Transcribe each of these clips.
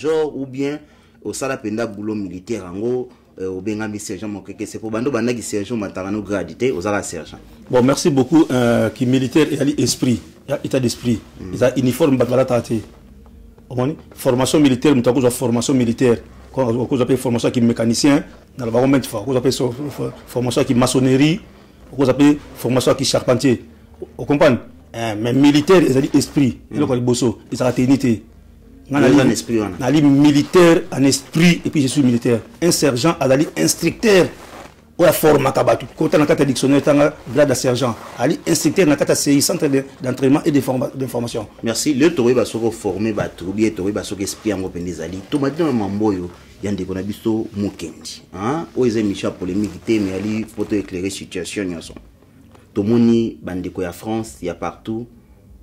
major ou bien au sala penda boulot militaire ango au bengami sergent mokeke c'est pour bando bandaki sergent matarano gradité aux ala sergent. Bon, merci beaucoup qui militaire et ali esprit, état d'esprit. Ils ont uniforme batala tati. Formation militaire, nous avons formation militaire. Quand on appelle formation qui mécanicien, dans le baromètre, on appelle formation qui maçonnerie, on appelle formation qui charpentier. Vous comprenez? Mais militaire, ils ont esprit. Ils ont bosso, ils ont unité. On a militaire en esprit et puis je suis militaire. Un sergent a dit instructeur. Ou la forme kabatu. Quand on a un dictionnaire, on a grade de sergent. Ali instructeur dans un CI, centre d'entraînement et d'information. Merci. Le tour va se reformer, va trouver, tour va se expliquer en open des alliés. Tout maintenant mamboyo, yande qu'on a vu so mukendi. Hein? Oise Micha polémique, mais ali pour éclairer situation nyason. Tout moni bandeko ya France, il y a partout.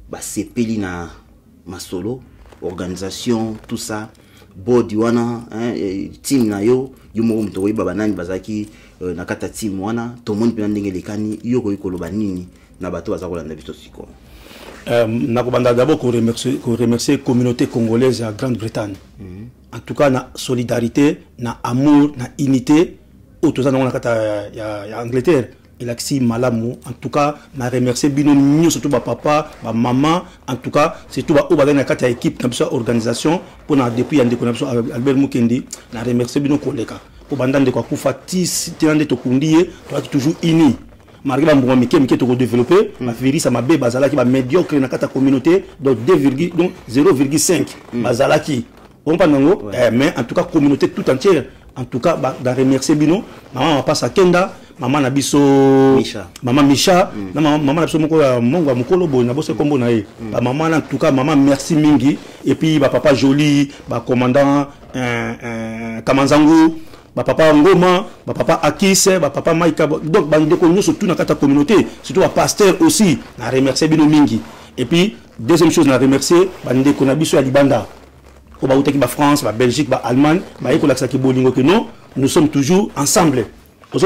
Bah c'est peli na masolo, organisation, tout ça. Body wana, team na yo, yumo mtowe babanani bazaki nakata team wana, tout le monde peut ndenge lekani, yo ko ikoloba nini na bato bazakola na biso siko. Nakobanda d'abord ko remercier communauté congolaise à Grande-Bretagne. En tout cas na solidarité, na amour, na unité, autoza na nakata ya Angleterre. Il a si malamu. En tout cas, na remercier bino nyo surtout ba papa, ba maman. En tout cas, c'est tout ba obada na kata équipe na biso organisation pour na depuis yande ko na biso Albert Mukendi. Na remercier bino koleka. Pour bandande ko kufa tis tiande to kundiye, to toujours uni. Malgré ba mbongo mike to ko développer, ma virus ma be bazala ki ba médiocre na kata communauté donc 0,5 bazala ki. On pas nango, mais en tout cas communauté tout entière. En tout cas, da remercier bino, maman passe à Kenda. Maman Nabiso Misha. Maman Misha. Maman Nabiso Mongo Mokolo Bo Nabose Kombo Nae. Maman en tout cas maman merci mingi et puis papa Joli, commandant Kamanzangu, papa Ngoma, papa Akis, papa Maïka. Donc bande ko nous surtout dans la communauté, surtout à pasteur aussi. Na remercier bino mingi. Et puis deuxième chose na remercier bande ko Nabiso ya Libanda. Ko ba utaki ba France, ba Belgique, ba Allemagne, ba eko laksa ki bolingo que non, nous sommes toujours ensemble. Donc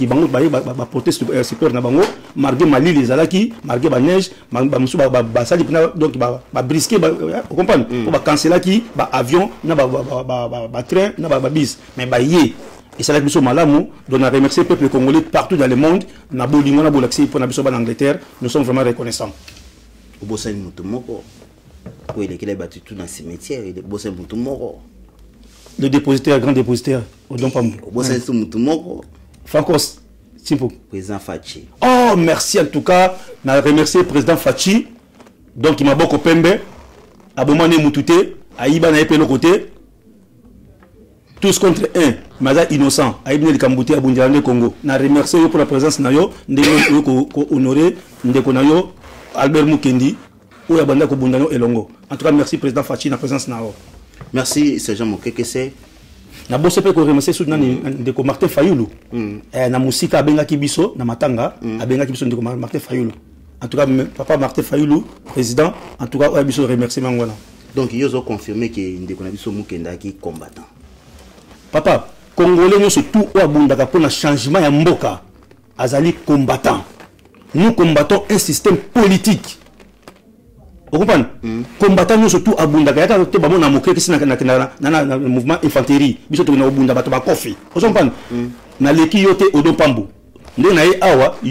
il va porter support na bango marqué Mali les alaki marqué ba neige ba sali donc ba brisquer vous comprenez on va canceller qui ba avion na ba train na ba bis mais ba yé et ça la biso malamu donc on remercier le peuple congolais partout dans le monde na bolingo na bolaxi pour na biso ba Angleterre nous sommes vraiment reconnaissants au bossel mutumoko ko il est qu'il a battu tout dans cimetière il est bossel mutumoko le dépositaire, grand dépositaire, au Don Pambo. Fankos, Simpo. Président Fachi. Oh, merci en tout cas. Je remercie le président Fachi. Donc, il m'a beaucoup pembe. Abomane Moutouté. Aïba n'a pas le côté. Tous contre un. Maza innocent. Aïbne le Kambouté à Bundiane Congo. Je remercie pour la présence de Nayo. Nous honoré. Nous Albert Mukendi. Ou Yabanda Kobundano Elongo. En tout cas, merci président Fachi pour la présence de Nayo. Merci, Sergent Mokeke. Na bosse pe ko remercier sous ndeko Martin Fayulu. Na musika abenga kibiso na matanga abenga kibiso ndeko Martin Fayulu. En tout cas papa Martin Fayulu président en tout cas biso remercier mangona. Donc ils ont confirmé que ndeko na biso Mukenda ki combattant. Papa congolais nous surtout o abundaka pour na changement ya mboka azali combattant. Nous combattons un système politique. Vous comprenez? Combattant nous surtout à Bundaka, il y a des gens qui ont un mouvement infanterie, ils ont un Bundaka, ils ont un coffee. Vous comprenez? Dans l'équipe, il y a des Pambu. Il y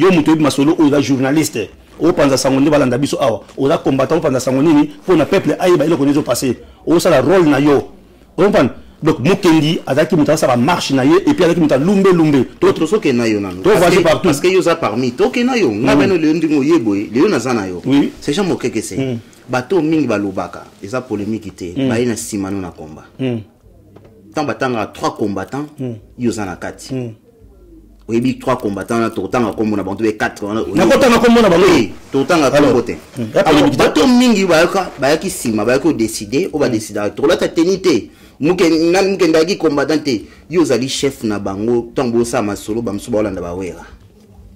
a des journalistes. Au panza sangoni balanda biso awa. Au combattant panza sangoni pour le peuple aïba il connaît passé. Au ça la rôle na yo. Vous comprenez? Donc Mukendi azaki muta ça va marche na ye et puis azaki muta lumbe d'autres so ke na yo nano parce que yo za parmi to ke na yo na beno le ndingo yeboy le yo na zana yo oui c'est jamais quelque c'est bato mingi balobaka eza polémique té ba ina simano na combat tant batanga 3 combattants yo za na kati oyebi 3 combattants na totanga kombo na bantu be 4 na kotanga kombo na bantu totanga kombo te bato mingi ba yaki sima ba yaki décider o ba décider to la tenité Mukenda ki combattant te yo zali chef na bango tango sa masolo bamso ba olanda ba wera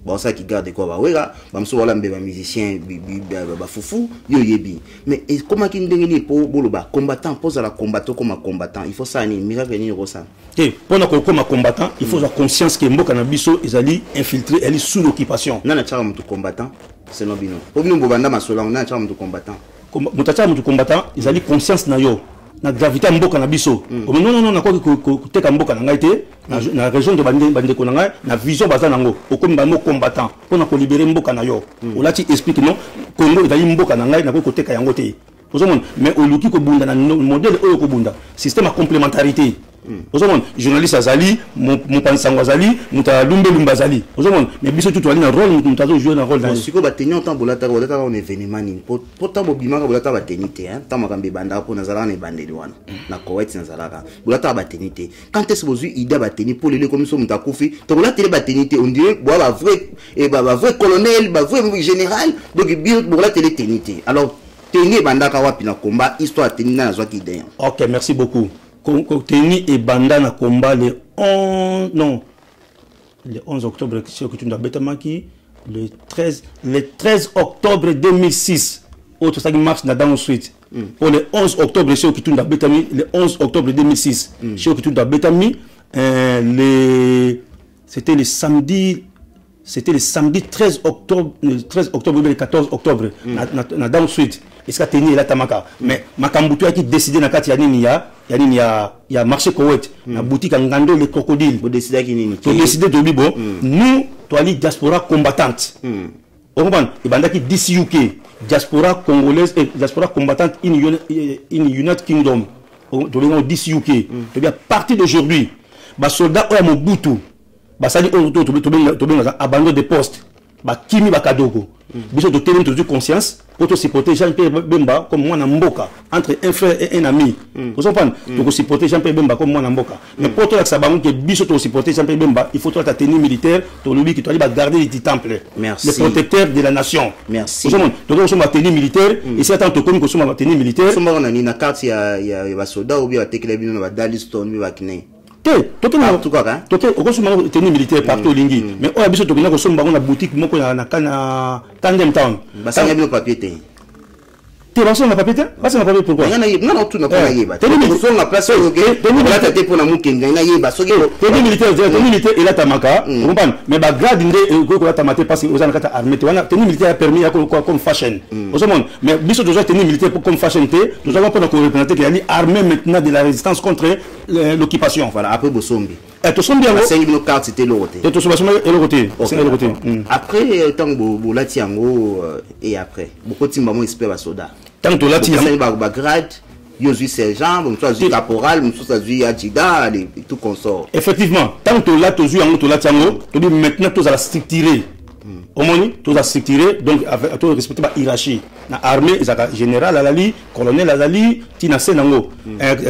ba sa ki garde ko ba wera bamso ba olanda ba musicien ba fufu yo yebi mais comment ki ndenge ni po boloba combattant pose la combattant comme combattant il faut ça ni miracle ni rosa te pona ko comme combattant il faut avoir conscience que mboka na biso ezali infiltré elle est sous l'occupation nana tchara mutu combattant c'est no bino obino bobanda masolo nana tchara mutu combattant mutacha mutu combattant ezali conscience na yo na gravité mboka na biso comme non na ko teka mboka na ngai te na région de bande ko na ngai na vision baza nango okomi ba mo combattant pona ko libérer mboka na yo olati explique non Congo ezali mboka na ngai na ko teka yango te mais oluki ko bunda na modèle oyo ko bunda système à complémentarité journaliste azali mon pansango azali muta lumbe lumba azali mais biso tout ali na rôle muta zo jouer na rôle dans siko ba tenir temps bolata on événement ni pourtant bobimaka bolata ba tenité hein tant makambe banda po nazala na bandeli wana na Koweït nazalaka bolata ba tenité quand est-ce que ida ba tenir pour les comme ça muta kufi to bolata ba tenité on dirait ba vrai et ba vrai colonel ba vrai général donc bolata les tenité alors tenir banda ka wapi na combat histoire tenir na zwa ki idée. OK, merci beaucoup. Teni et Banda na combat le 11 octobre le 13 octobre 2006 autre ça qui marche dans ensuite pour le 11 octobre chez Okitunda Betami le 11 octobre 2006 chez Okitunda Betami c'était le samedi 13 octobre le 14 octobre dans ensuite est-ce que Teni là tamaka mais makambutu qui décidé na kati ya nini ya marché Koweït na boutique ngando le crocodile vous décidez qui nini vous décidez de libo nous toi les diaspora combattante on comprend et bandaki d'ici UK diaspora congolaise et diaspora combattante in United Kingdom donc on d'ici UK to bien à partir d'aujourd'hui ba soldat o Mobutu ba sali to abandon de poste ba kimi ba kadoko biso to tenir toujours conscience pour te supporter Jean-Pierre Bemba comme moi na mboka entre un frère et un ami vous comprenez donc supporter Jean-Pierre Bemba comme moi na mboka mais pour toi ça bango que biso to supporter Jean-Pierre Bemba il faut toi ta tenue militaire to lobby qui toi va garder les temples le protecteur de la nation merci vous comprenez donc on ma tenue militaire et c'est tant to comme que ma tenue militaire on a ni na carte ya ba soldat ou bien tekele bino ba Daliston bi ba kine tout cas on tenue militaire partout lingi mais on a besoin de ko somba na boutique moko na kana Tandem Town basa ngabino papier te tu vas sur la papier basa na papier pourquoi non tout na pas yeba tenue sur la place OK la tête pour na mukenga na yeba so tenue militaire et la tamaka vous comprenez mais ba grade ndé ko la tamate parce que aux anaka armée tenue militaire a permis comme fashion au monde mais biso déjà tenue militaire comme fashion té nous avons pas représenter qu'il y a armée maintenant de la résistance contre l'occupation voilà après Bosombi et tout son bien c'est une carte c'était le côté et tout son et le côté c'est le côté après tant bolati yango et après beaucoup timba mo espère ba soda tant to lati yango ba grade yozu sergent bon soit du caporal bon soit du adjudant et tout consort effectivement tant to la to yango to lati yango to bi maintenant to la structurer au moins to la structurer donc avec to respecter ba hiérarchie na armée ezaka général alali colonel alali tina senango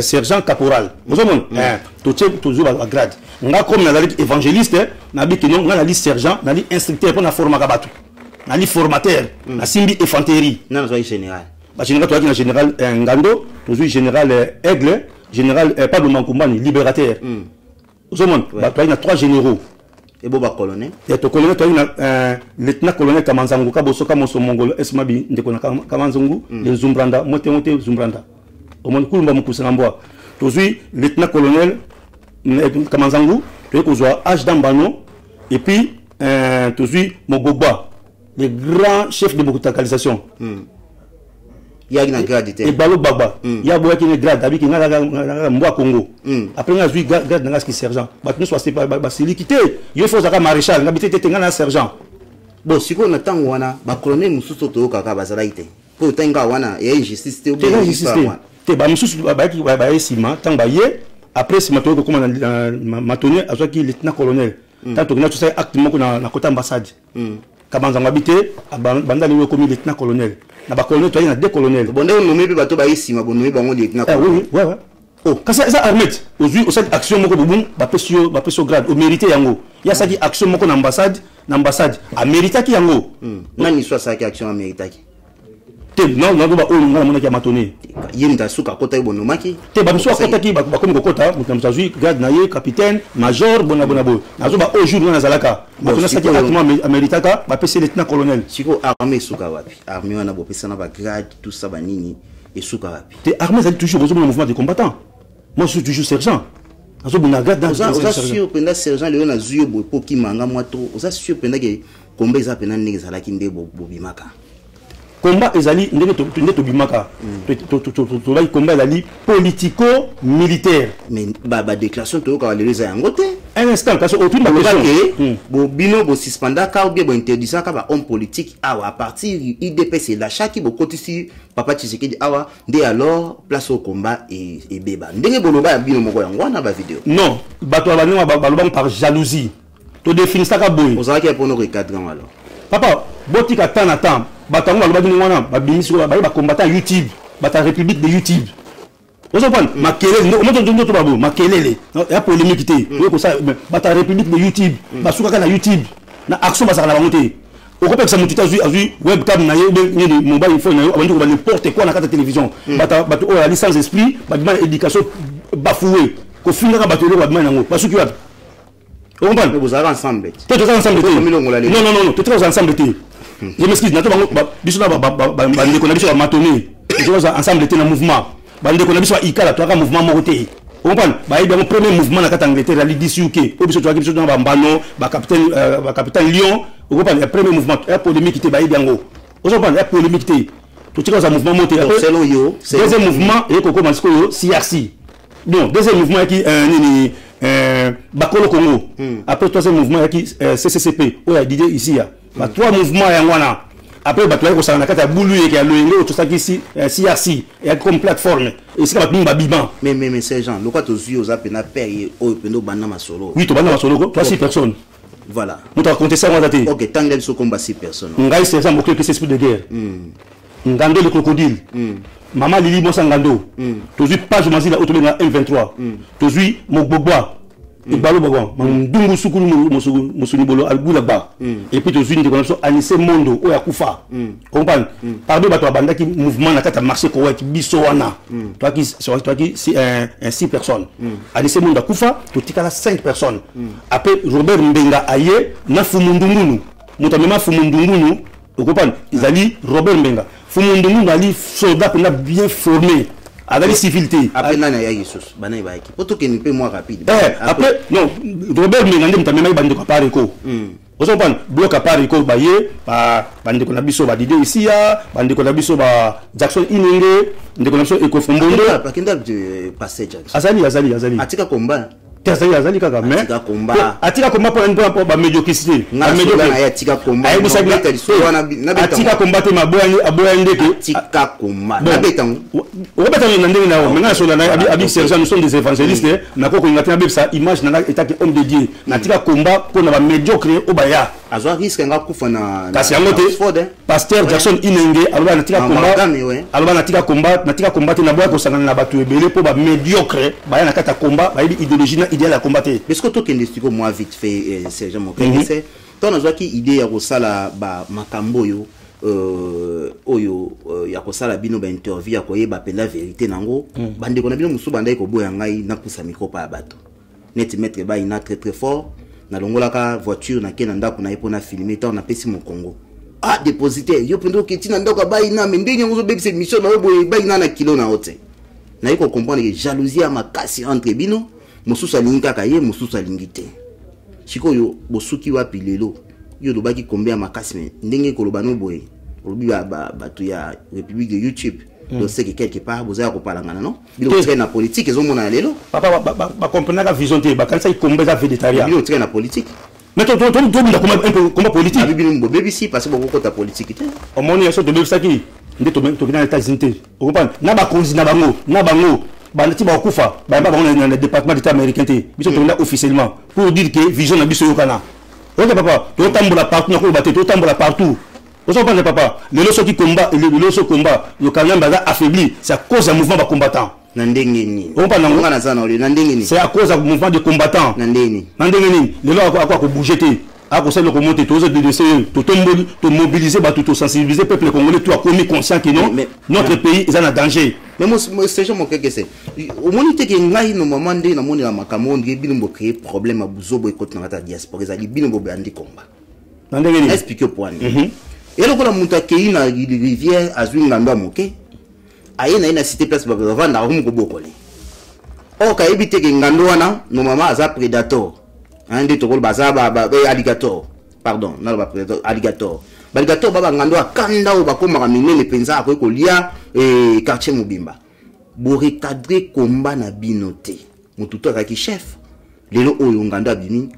sergent caporal vous comprenez to zo ba grade nga comme na évangéliste na bi kinon na li sergent na li instructeur pour na formaka batu na li formateur na simbi infanterie na zo général ba général to na général ngando to zo général aigle général Pablo Mankumbani libérateur vous comprenez ba to na trois généraux et boba colonel et to colonel to na lieutenant colonel Kamanzangu ka bosoka moso mongolo esmabi ndeko na Kamanzangu le Zumbranda mote Zumbranda au monde kulumba mukusana mbwa to zo lieutenant colonel Kamanzangu to ko zo H Dambano et puis to zo Mogogba le grand chef de localisation il y a une grade et Balo Baba il y a boya qui une grade avec ngala mbwa Congo après nga zui grade nga ski sergent ba nous soit ba silikité il faut zaka maréchal ngabité te ngana sergent bon siko na tango wana ba colonel mususu to kaka bazala ite po tanga wana et injustice te ou bien injustice te ba mususu ba ki ba esima tango ba ye après si mato ko comme matonné azwa ki lieutenant colonel tanto na tout ça acte moko na côté ambassade Kabanzango habité banda le comme lieutenant colonel na ba colonel to na deux colonels bon ndé nommé bi bato ba isima bon nommé bango lieutenant oui oh quand ça armée aujourd'hui au cette action moko bubum ba pesio grade au mérité yango ya ça dit action moko na ambassade a mérité ki yango nani soit ça qui action a mérité ki te non ba o ngala mona ki matone yenda suka kota bonomaki te ba mso kota ki ba comme kota mutamza zui grade na ye capitaine major bona nazo ba au jour na zalaka matona ça qui exactement améritaka ba pesi lieutenant colonel siko armée suka wapi armée wana bo pesa na ba grade tout ça ba nini et suka wapi te armée ça toujours besoin de mouvement de combattants moi je suis toujours sergent nazo bona grade dans sûr penda sergent le na zuyo bo poki manga mwato oza sûr penda ke komba eza pena ndenge zalaki nde bobimaka combat ezali ndenge to bimaka to ba combat ezali politico militaire mais ba déclaration to ka les yango te un instant parce que autour de la question bo bino bo suspenda ka ou bien bo interdisant ka ba homme politique awa à partir IDPC la chaque bo kotisi papa Tshisekedi awa dès alors place au combat et beba ndenge boloba ya bino moko yango na ba vidéo non bato ba baloba par jalousie to définir ça ka boy on sera pour nous recadrer alors papa botika temps na temps batango baloba bino wana ba bimisi ba combattant YouTube bata république de YouTube ozo pan makelele ndo to babo makelele ya polémique té ko ça bata république de YouTube basuka ka na YouTube na action basaka na bango té okope ça mutita azui webcam na yebe ni mobile phone na yo abandi ko ba n'importe quoi na kata télévision bata bato o la licence esprit ba demande éducation bafoué ko finga ka bato ba demande nango basuki wapi on comprend vous allez ensemble tout ensemble non tout ensemble té je m'excuse nato bango biso na ba ndeko na biso ba matoni je ensemble té na mouvement bande ko na biso ikala to aka mouvement moko té on comprend ba yeba mon premier mouvement na kata Angleterre ali disuke o biso to aka biso na ba mbano ba capitaine Lion on comprend le premier mouvement a polémique té ba yeba ngo on comprend la polémique té to tika za mouvement moté selon yo deuxième mouvement et koko masiko yo CRC bon deuxième mouvement qui nini Bakolo Congo après troisième mouvement qui CCCP o ya Didier ici ya ba trois mouvements ya ngwana après bato ko sana kata bulu yeke ya loyengo to saki si CRC et comme plateforme et c'est ba biban mais ces gens le quoi to zui aux apena paye o pendo bana masolo oui to bana masolo ko 3 6 personnes voilà nous t'as compté ça moi daté OK tant que so combat 6 personnes ngai c'est ça mo que esprit de guerre ngando le crocodile Maman Lili Mosangando to zui page mazila otobenga M23 to zui Mogbogba ibalo bagwa mandungu sukulu musuni bolo albula ba et puis to zui de connexion Anissé Mondo o yakufa comprendre parmi bato bandaki mouvement na kata marché ko wati biso wana toi qui si un 6 personnes Anissé Mondo akufa to tikala 5 personnes après Robert Mbenga aye na fumundungunu mutamema fumundungunu vous comprenez ils ali Robert Mbenga fumundungunu ali soldat bien formé avec les civilités après nana ya Jesus bana ba équipe poto que ni peu moins rapide après non Robert Mbenga mtamema ibande ko pareko vous comprenez bloc à pareko baye ba bande ko na biso ba Didier ici ya bande ko na biso ba Jackson Inenge ndeko na biso Ekofombondo pas kinda passage azali atika combat azali kaka mais atika combat pour ba médiocrité na médiocrité atika combat atika combat te maboya ndeke atika combat na betango obetana na ndenge na maintenant sur la abi sergent nous sommes des évangélistes na ko ngata na sa image na état homme de Dieu na tika combat pour na ba médiocre obaya azwa risque nga kufa na kasi yango te pasteur Jackson Inenge aloba na tika combat aloba na tika combat na boya ko sangana na bato ebele pour ba médiocre baya na kata combat ba idéologie na idéal à combattre est-ce que toi qu'indestico moi vite fait sergent Mokenge c'est ton azwa ki idée ya ko sala ba makambo yo oyo ya ko sala bino ba interview ya ko yeba pela vérité nango bande ko na bino musu banda ko boya ngai na kusa miko pa bato net mettre ba ina très très fort na longola ka voiture na kena ndako na epona filmer tant na pesi mon Congo dépositaire yo pendo ke tina ndako ba ina mais ndenge ngozo bebise mission na boye ba ina na kilo na hote na yiko comprendre que jalousie ya makasi entre bino mususu alingi kaka ye mususu alingi te sikoyo bosuki wapi lelo yo lobaki combien makasi mais ndenge koloba no boye olobi bato ya république de YouTube donc c'est que quelque part vous avez parlé non bilo train na politique ils ont mon lelo papa ba comprendre la vision te ba kanisa ikombe za végétarien bilo train na politique mais toi comment politique abi bilo mbo BBC parce que beaucoup ta politique te au monde yaso de bebsaki ndeto to bina États-Unis on comprend na ba konzi na bango banati ba kufa ba bango na département d'état américain te biso to na officiellement pour dire que vision na biso yokana OK papa to tambola partout na ko baté to tambola partout. Vous comprenez papa, les losos qui combat, les losos combat, le Canada baza affaibli, c'est à cause d'un mouvement de combattants. Nandengeni. C'est à cause d'un mouvement de combattants. Nandengeni. Les lois à quoi bouger à cause de monter tous de mobiliser, de sensibiliser le peuple congolais, tout a commis conscient que non, notre pays est en danger. Mais moi c'est juste mon quelque c'est. Au moment où tu es no moment de na moni la makamondi binombo créer problème à buzobo et côté na ta diaspora, ça dit binombo bandi combat. Nandengeni. Expliquez point. Et là, quand on a monté na rivière, azui ngamba moké, aye na ina cité place bava na rumu kobokole. O ka ebite ke ngando wana, no mama aza prédateur. Andi to kol baza ba alligator. Pardon, na ba prédateur alligator. baligateur baba ngando akanda o bakoma minene penza ko kolia quartier Mobimba bo recadrer combat na binote mututo akaki chef lelo oyo ngando abimi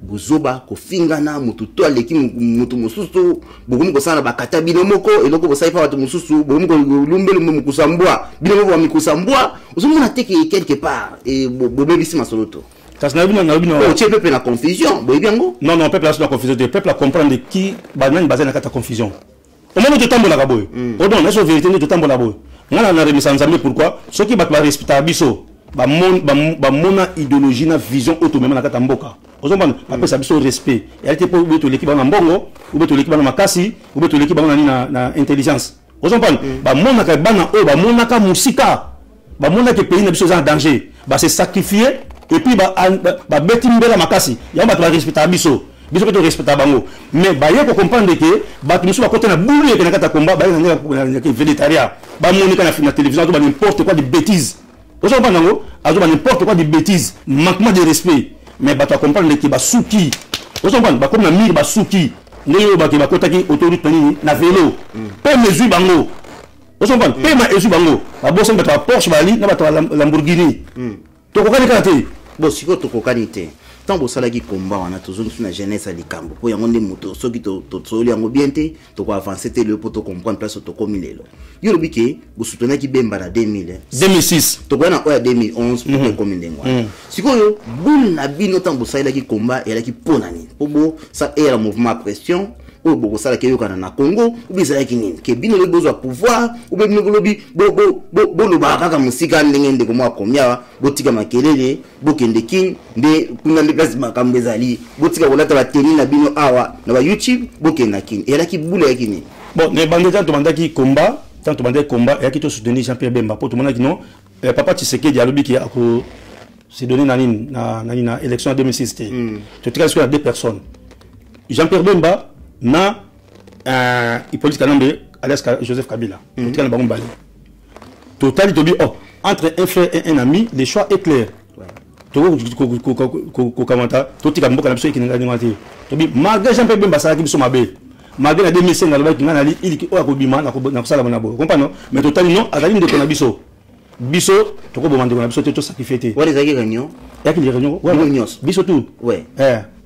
buzoba kofingana mututo aleki mutu mususu bokomi kosala bakata bino moko eloko bosaifa watu mususu bokomi kolumbelu mukusambwa bino moko mikusambwa ozomona teke quelque part bobebisi masoloto kasi na bino o tie peuple na confusion boyebi yango non peuple na confusion te peuple a comprendre qui banani bazali na kata confusion au moment de tambola boy o don na vérité de tambola boy ngana na remisa nzambe pourquoi soki bato ba respecta biso ba mona idéologie na vision autonome na kata mboka ozomba apesa biso respect ya te po beto l'équipe na mbongo ou beto l'équipe na makasi ou beto l'équipe na intelligence ozomba ba mona ka bana o ba mona ka musika ba mona ke pays na biso en danger ba se sacrifier et puis ba beti mbela makasi ya ba to respecta biso biso to respecta bango mais ba ye ko comprendre que ba to musu ba côté na boule ke na kata combat ba na ke végétarien ba monika na télévision to ba n'importe quoi de bêtises ozomba nango azoba n'importe quoi de bêtises manquement de respect mais bato comprendre que basuki ozomba ba comme na mire basuki ndeyo ba ke ba kotaki autorité nini na vélo pe mesure bango ozomba pe ma ezu bango ba bossa bato ba Porsche bali na bato Lamborghini to kokani kate bo siko to kokani te tant bosalaki combat wana tozongi na jeunesse alikambo po yango nde moto soki to tsoli yango bien te to ko avancer te le poto comprendre place to komi lelo yoro bike bosutenaki Bemba na 2006 to ko na oya 2011 pour komi ndengwa sikoyo boule na bino tant bosalaki combat elaki ponani po bo ça est le mouvement à pression ou boko sala ke yokana na Congo ou bizalaki nini ke bino le besoin pouvoir ou bino lobi bo lo baraka musika ndenge ndeko mwa komya botika makelele bokende king nde kuna nde place makambo ezali botika kolata ba teni na bino awa na ba YouTube bokenda king elaki bula yaki nini bon ne bandeta to bandaki combat tant to bandaki combat yaki to soutenir Jean-Pierre Bemba po to monaki non papa Tshisekedi alobi ki ako se donner na élection en 2006 to tika sur deux personnes Jean-Pierre Bemba na Hippolyte Kanambe alias Joseph Kabila total bango bali total to bi entre un frère et un ami le choix est clair ko kamata to tika mboka na biso ikinga ngati to bi malgré Jean-Pierre Bemba sala ki biso mabe malgré na 2005 na lobaki ngana li ili ko akobima na ko sala bona bo comprendre mais total non azali ndeko na biso to ko bomande na biso to sacrifier te wala zaki réunion yaki les réunions biso tout ouais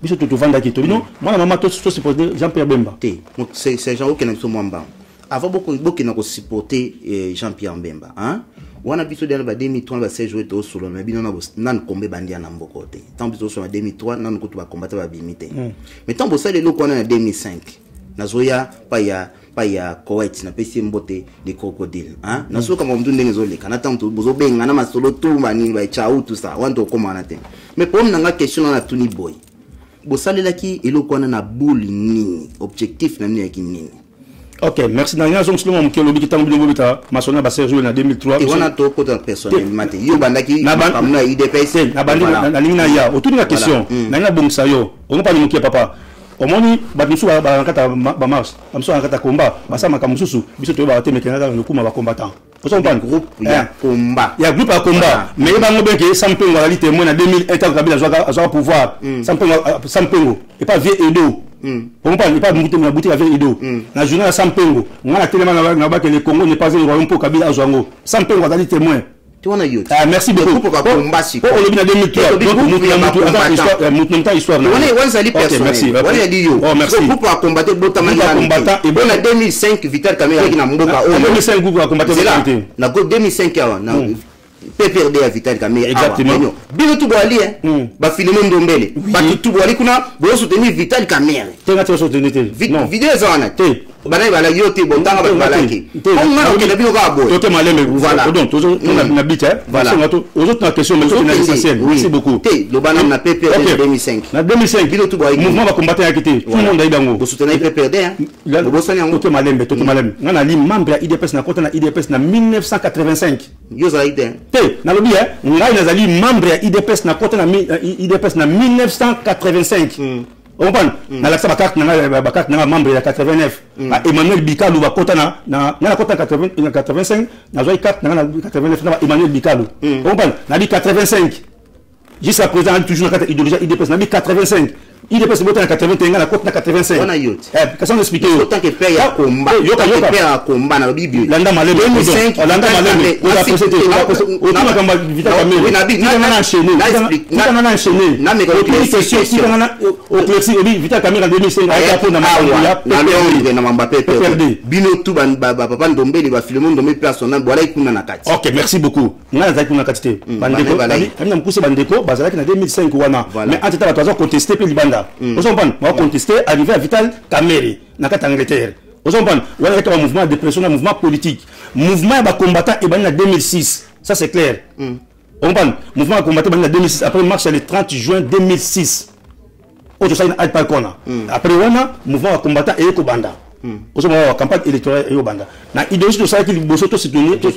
biso tout vanda ki to non moi maman to supporter Jean-Pierre Bemba te c'est gens qui na biso mwamba avant beaucoup na ko supporter Jean-Pierre Bemba hein wana biso dans ba 2003 ba 16 jouer to solo na bino na nan kombe bandia na mboko te tant biso so na 2003 nan ko to ba combattre ba bimite mais tant bo ça le ko na 2005 na zoya pa ya Koweït na pesi mbote de crocodile hein na so kama mtu ndenge zoleka na tant bozo benga na masolo tu mani ba chao tout ça wanto koma na te mais pour nga question na tuni boy bo salelaki eloko wana na boule nini objectif na nini yaki nini. Ok, merci. Dans la zone selon mon kiolobi qui t'a oublié bobita masona ba Sergio en 2003. Et on a to côté personnellement. Yo bandaki na IDPS na bandi na lingna ya. Autour de la question, na na bongsa yo. On pas ni papa. Omoni badisu ba kata ba mars. Amso kata combat. Basa makamususu biso to ba temekena na kuma ba combattant. Vous avez un groupe combat. Il y a un groupe à combat. Mais il y a un groupe qui est Sampengo à la témoin en 2001 Kabila a pouvoir. Sampengo. Et pas vieux Edo. On parle pas de la boutique avec Edo. La journée à Sampengo. On a tellement que le Congo n'est pas un royaume pour Kabila à Zouango. Sampengo a la témoin. Merci beaucoup. Pour combat si. Pour le 2003. Donc histoire. Merci. Merci. Pour combattre combattant et bon en 2005 Vital Kamera qui n'a mboka. 2005 groupe à combattre. Na 2005 na PPRD à Vital Kamera. Exactement. Bino tout boali ba Filemon Ndombele. Ba tout boali kuna bo soutenir Vital Kamera. Tenga tu soutenir te. Non. Vidéo ça na te. Bana bala yote botanga ba balaki. On a ok na bino ka boy. OK maleme. Voilà. Donc toujours on a bité. Voilà. Aux autres questions mais c'est essentiel. Merci beaucoup. Te le bana na PPRD 2005. Na 2005 bino tout boali. Mouvement va combattre à quitter. Tout le monde est dango. Bo soutenir PPRD hein. Bo sani OK maleme, tout maleme. Ngana li membre à IDPS na compte na IDPS na 1985. Yo za ite. Te na lobi ngai nazali membre à IDPS na compte na IDPS na 1985. On comprend na la carte na membre ya 89 Emmanuel Bikalu ba kota na kota 85 na zoi carte na 89 na Emmanuel Bikalu on comprend na 85 jusqu'à présent toujours na carte idéologie IDPS na 85 il est passé en 81 la côte na 85 on a yot qu'est-ce qu'on explique autant que père ya combat yoka père ya combat na bibi landa maleme 2005 landa maleme on a procédé autant kamba vita kamere na enchaîné na enchaîné na me question au plexi vita kamere en 2005 a été na Longue na Mbappé bino tout papa Ndombele ba Filemon Ndombele place on a voilà ikuna na kati. OK, merci beaucoup. Ngana za ikuna kati te. Bandeko na mukuse bandeko bazalaki na 2005 wana. Mais en tout cas bato contester pe libanda. Vous comprenez? On va contester arrivé à Vital Kamerhe na kati Angleterre. Vous comprenez? Wana était un mouvement de dépression, un mouvement politique. Mouvement ba combattant et en 2006. Ça c'est clair. On comprend? Mouvement combattant en 2006 après marche le 30 juin 2006. Autre ça il pas kona. Après wana mouvement combattant et Kobanda. Au moment la campagne électorale et au banda. Na idéologie de ça qui bosso to soutenir to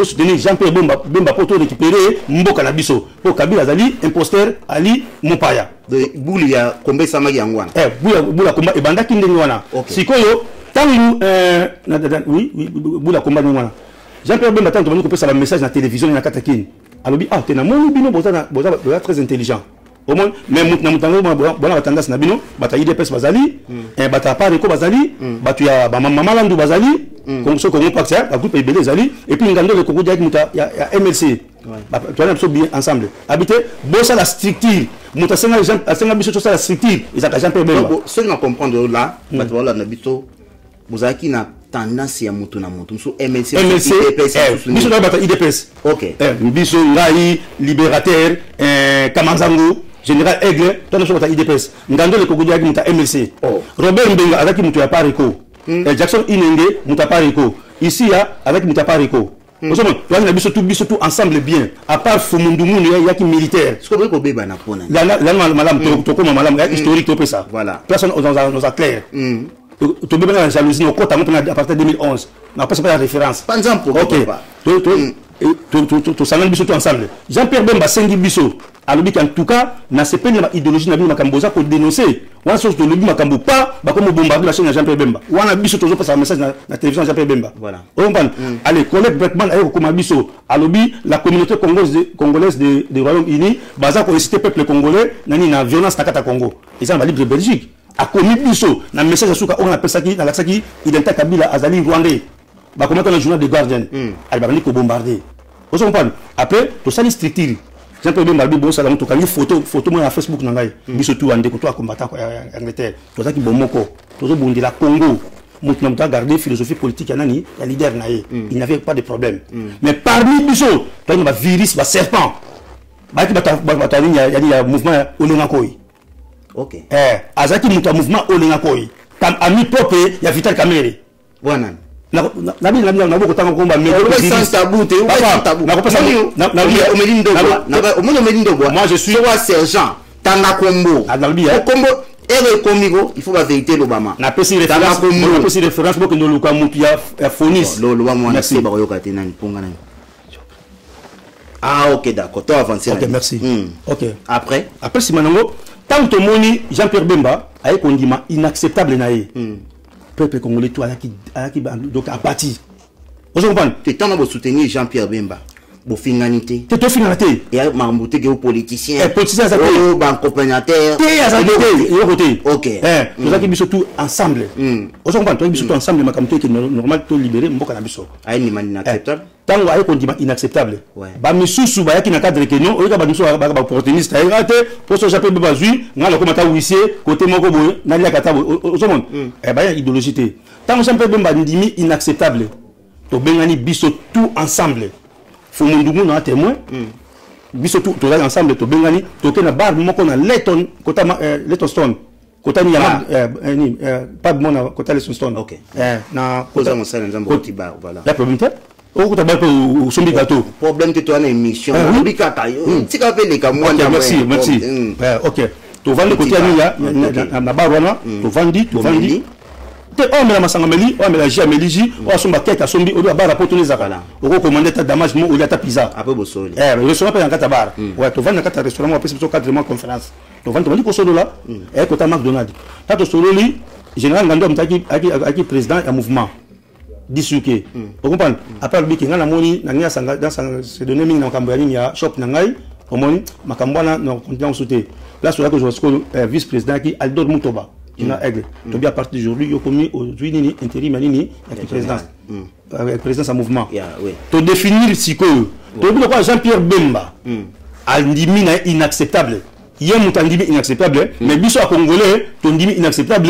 soutenir Jean-Pierre Bemba pour récupérer mboka na biso. Pour Kabila Zali imposteur Ali Mopaya. De bouli ya kombe samaki yangwana. Bula komba e banda kindeni wana. Sikoyo tangu oui bula komba ni wana. Jean-Pierre Bemba tangu to pesa ba message na télévision na katakini. Alobi tena moni bino boza très intelligent. Au moins mais mutango bona tendance na bino bata IDPS bazali bata pareko bazali batu ya ba mama landu bazali comme ça comme pas ça groupe ebele zali et puis ngando le koko direct muta ya MLC tu as bien ensemble habité bossa la structure muta senga biso ça la structure ils a Jean-Pierre Bemba ce qu'on comprendre là batu wala na biso bozaki na tendance ya mutu na mutu so MLC biso na bata IDPS OK biso ngai libérateur Kamanzango Général Aigle, toi nous sommes à IDPS. Ngando le Kogodia qui muta MLC. Robert Mbenga avec mutu ya Pariko. Jackson Inenge muta Pariko. Ici avec muta Pariko. Nous sommes là on a biso tout ensemble bien. À part Fumundumunu ya qui militaire. Ce que ko beba na pona. Là madame to comme madame historique to ça. Voilà. Personne nous a clair. To beba na jalousie au côté à partir de 2011. On pas la référence. Par exemple OK. To sangal biso tout ensemble. Jean-Pierre Bemba sengi biso. Alors en tout cas, na c'est pas une idéologie na makamboza pour dénoncer. Wana chose de lobby makambo pas ba comme bombarder la chaîne de Jean-Pierre Bemba. Wana biso toujours passe un message na télévision Jean-Pierre Bemba. Voilà. Allez, collègue Bretman ayo comme biso. Alobi la communauté congolaise de Royaume-Uni, baza ko inciter peuple congolais nani na violence na kata Congo. Ils sont libre Belgique. A commis biso na message suka on appelle ça qui na l'axa qui identité Kabila azali rwandais. Ba comment dans le journal de Guardian. Allez ba ni ko bombarder. Vous comprenez? Après, tout ça les structures. Jean-Pierre Bemba bon ça to kali photo moi na Facebook na ngai biso tu ande ko to combattant ko Angleterre to ça ki bomoko to zo bondi la Congo mutu na garder philosophie politique ya nani ya leader na ye il n'avait pas de problème mais parmi biso to ni ba virus ba serpent ba ki bata ni ya mouvement olenga koi OK azaki mutu mouvement olenga koi tam ami propre ya Vital Kamerhe bwana na boko tanga komba mais sans tabou te tabou moi je suis roi sergent tanga kombo kombo ere komiko il faut la vérité l'Obama na pesi référence boko no luka mutu ya Fonis lo ba moi na se ba yoka te na ponga na OK d'accord toi avancer OK merci OK après si manango tant to moni Jean-Pierre Bemba ay kondima inacceptable na ye peuple congolais tout qui donc apathie. Vous comprenez? Tu es en soutenir Jean-Pierre Bemba. Bo finalité. Tu es finalité. Et mamouté que politicien. Politicien ça oh banque complémentaire. OK. Nous avons surtout ensemble. Vous comprenez? Toi surtout ensemble makamto qui normal to libérer mboka na biso. Ay ni man inacceptable. Tango ay ko ndima inacceptable. Ba misusu ba yaki na cadre que non, oyoka ba miso ba opportuniste ay raté pour so Jean-Pierre Bemba zui ngala ko mata huissier côté moko boye na lia kata boye. Vous comprenez? Ba ya idéologie té. Tango Jean-Pierre Bemba ndimi inacceptable. To bengani biso tout ensemble. Fumundungu na témoin biso tout ensemble to bengani to ke na bar moko na Letton kota Letton Stone kota ni ya pas mona kota Letton Stone OK na koza mosala nzambo tiba voilà la problème te o kota ba ko sombi gâteau problème te to na émission bika ta tika pe le ka moi merci OK to vendre côté ni ya na bar wana to vandi te on me la masangameli on me la jameliji on somba tête sombi o ba rapport les zakala o ko commander ta damage mo o ya ta pizza après bosoli le restaurant pa ngata bar ouais to vendre ngata restaurant après so cadre mo conférence to vendre ko solo là et ko ta McDonald's ta to solo li général ngando mtaki aki président ya mouvement disuke o comprendre après le biki ngana moni na nya sanga dans se donner mingi na kambo ya shop na ngai au moins makambana na continent sauter là sur là que je vois vice président qui Aldor Mutoba qui n'a aigle to bien à partir d'aujourd'hui yo commis aujourd'hui ni intérim ni avec présidence avec présidence en mouvement to définir siko to bi quoi Jean-Pierre Bemba andimi na inacceptable hier mutandimi inacceptable mais biso à congolais to ndimi inacceptable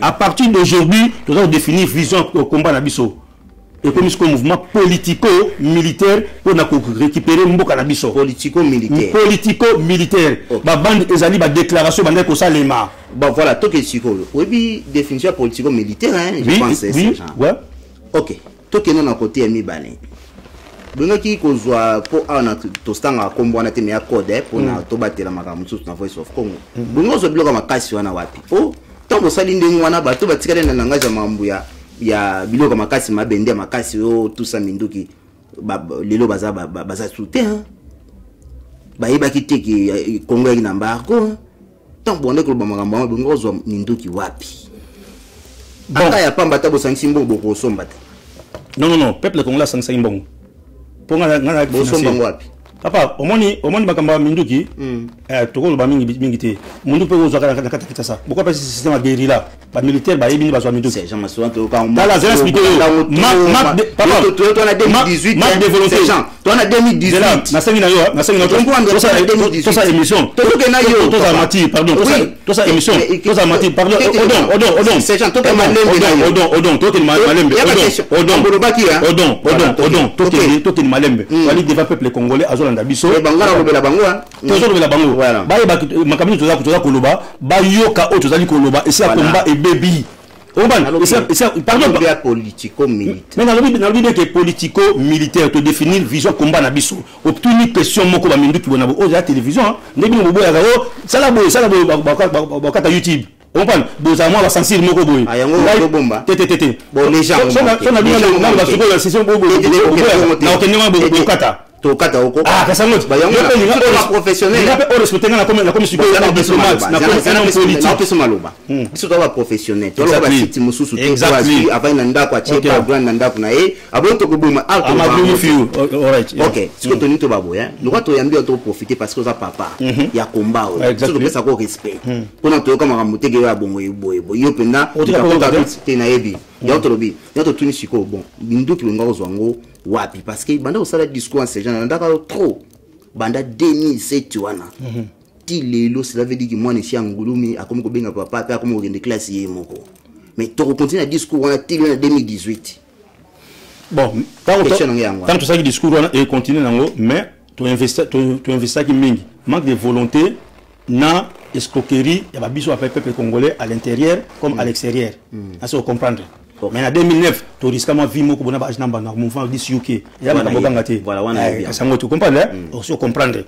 à partir d'aujourd'hui nous allons définir vision au combat na biso et comme ce mouvement politico-militaire pour récupérer Mboka Nabiso. Politico-militaire. Politico-militaire. Ma bande ezali ba déclaration bande ko salema. Bon voilà, tout que psycho. Oui, définition politico-militaire hein, je pense c'est ça. Ouais. OK. Tout que non à côté mi balé. Bongo ki ko zwa po ana to stanga kombo na teme ya code pour na to batela makamu tout na voice of Congo. Bongo zo bloka makasi wana wapi. Oh, tango sali ndenge wana bato batikale na langage ya mambu ya biloko makasi mabende makasi o tout ça minduki lelo baza soutien ba yeba kiteki Congo ina mbarko tant bonde ko bamagamba bongo zo minduki wapi aka ya pamba tabo sansimbo boko sombata non peuple congolais sansimbo ponga ngana bo somba wapi papa omoni bakamba minduki tokolo ba mingi te mundu pe ozo kala kata kitasa pourquoi pas système de guérilla ba militaire ba yebini ba zo minduki c'est jamais souvent to ka dans la zone expliqué papa to na 2018 map développé to na 2018 na sengi na to sa émission to ke na yo to sa mati pardon to sa émission to sa mati pardon odon c'est gens to ke malembe odon to ke malembe odon to ke malembe wali devant peuple congolais azolanda biso bangara lobela bango toujours lobela bango ba yeba makamini toza koloba ba yoka o tozali koloba et ça combat et baby pardon politico-militaire. Mais dans le que politico-militaire te définir vision combat na biso. Obtenir question moko ba mindu ki bonabo o la télévision. Ndebi mo boya ga o sala boy bakata YouTube. On parle boza moi ba sensible moko boy. Ayango bomba. Tété. Bon les gens. Ça na bien na ba soko la session bobo. Na okenema bokata. Tokata oko kasangot bayango professionnel na pe respecter na comme na diplomate na comme politique na peso maloba biso to ba professionnel to ba site mususu to wazi avant na ndako a chepa grand na ndako na e abon to kubuma alright OK siko to nito babo hein nous to yambia to profiter parce que ça papa ya combat so to pesa ko respect pona to kama mutege ya bongo boye yo penda te na ebi ya to lobi ya to tuni siko bon binduki ngao zwango wapi parce que banda osala discours en ces gens ndaka trop banda 2007 wana ti lelo cela veut dire que moi nesi angulumi akomi ko benga papa pe akomi ko gende classe ye moko mais to continuer discours wana ti en 2018 bon tant que ça discours wana et continuer nango mais to investir qui mingi manque de volonté na escroquerie ya ba biso peuple congolais à l'intérieur comme à l'extérieur ça se comprendre. Mais en 2009, tu risques à vivre beaucoup de choses dans le mouvement du UK. Il y a des gens voilà, on a bien. Ça me comprendre, aussi comprendre.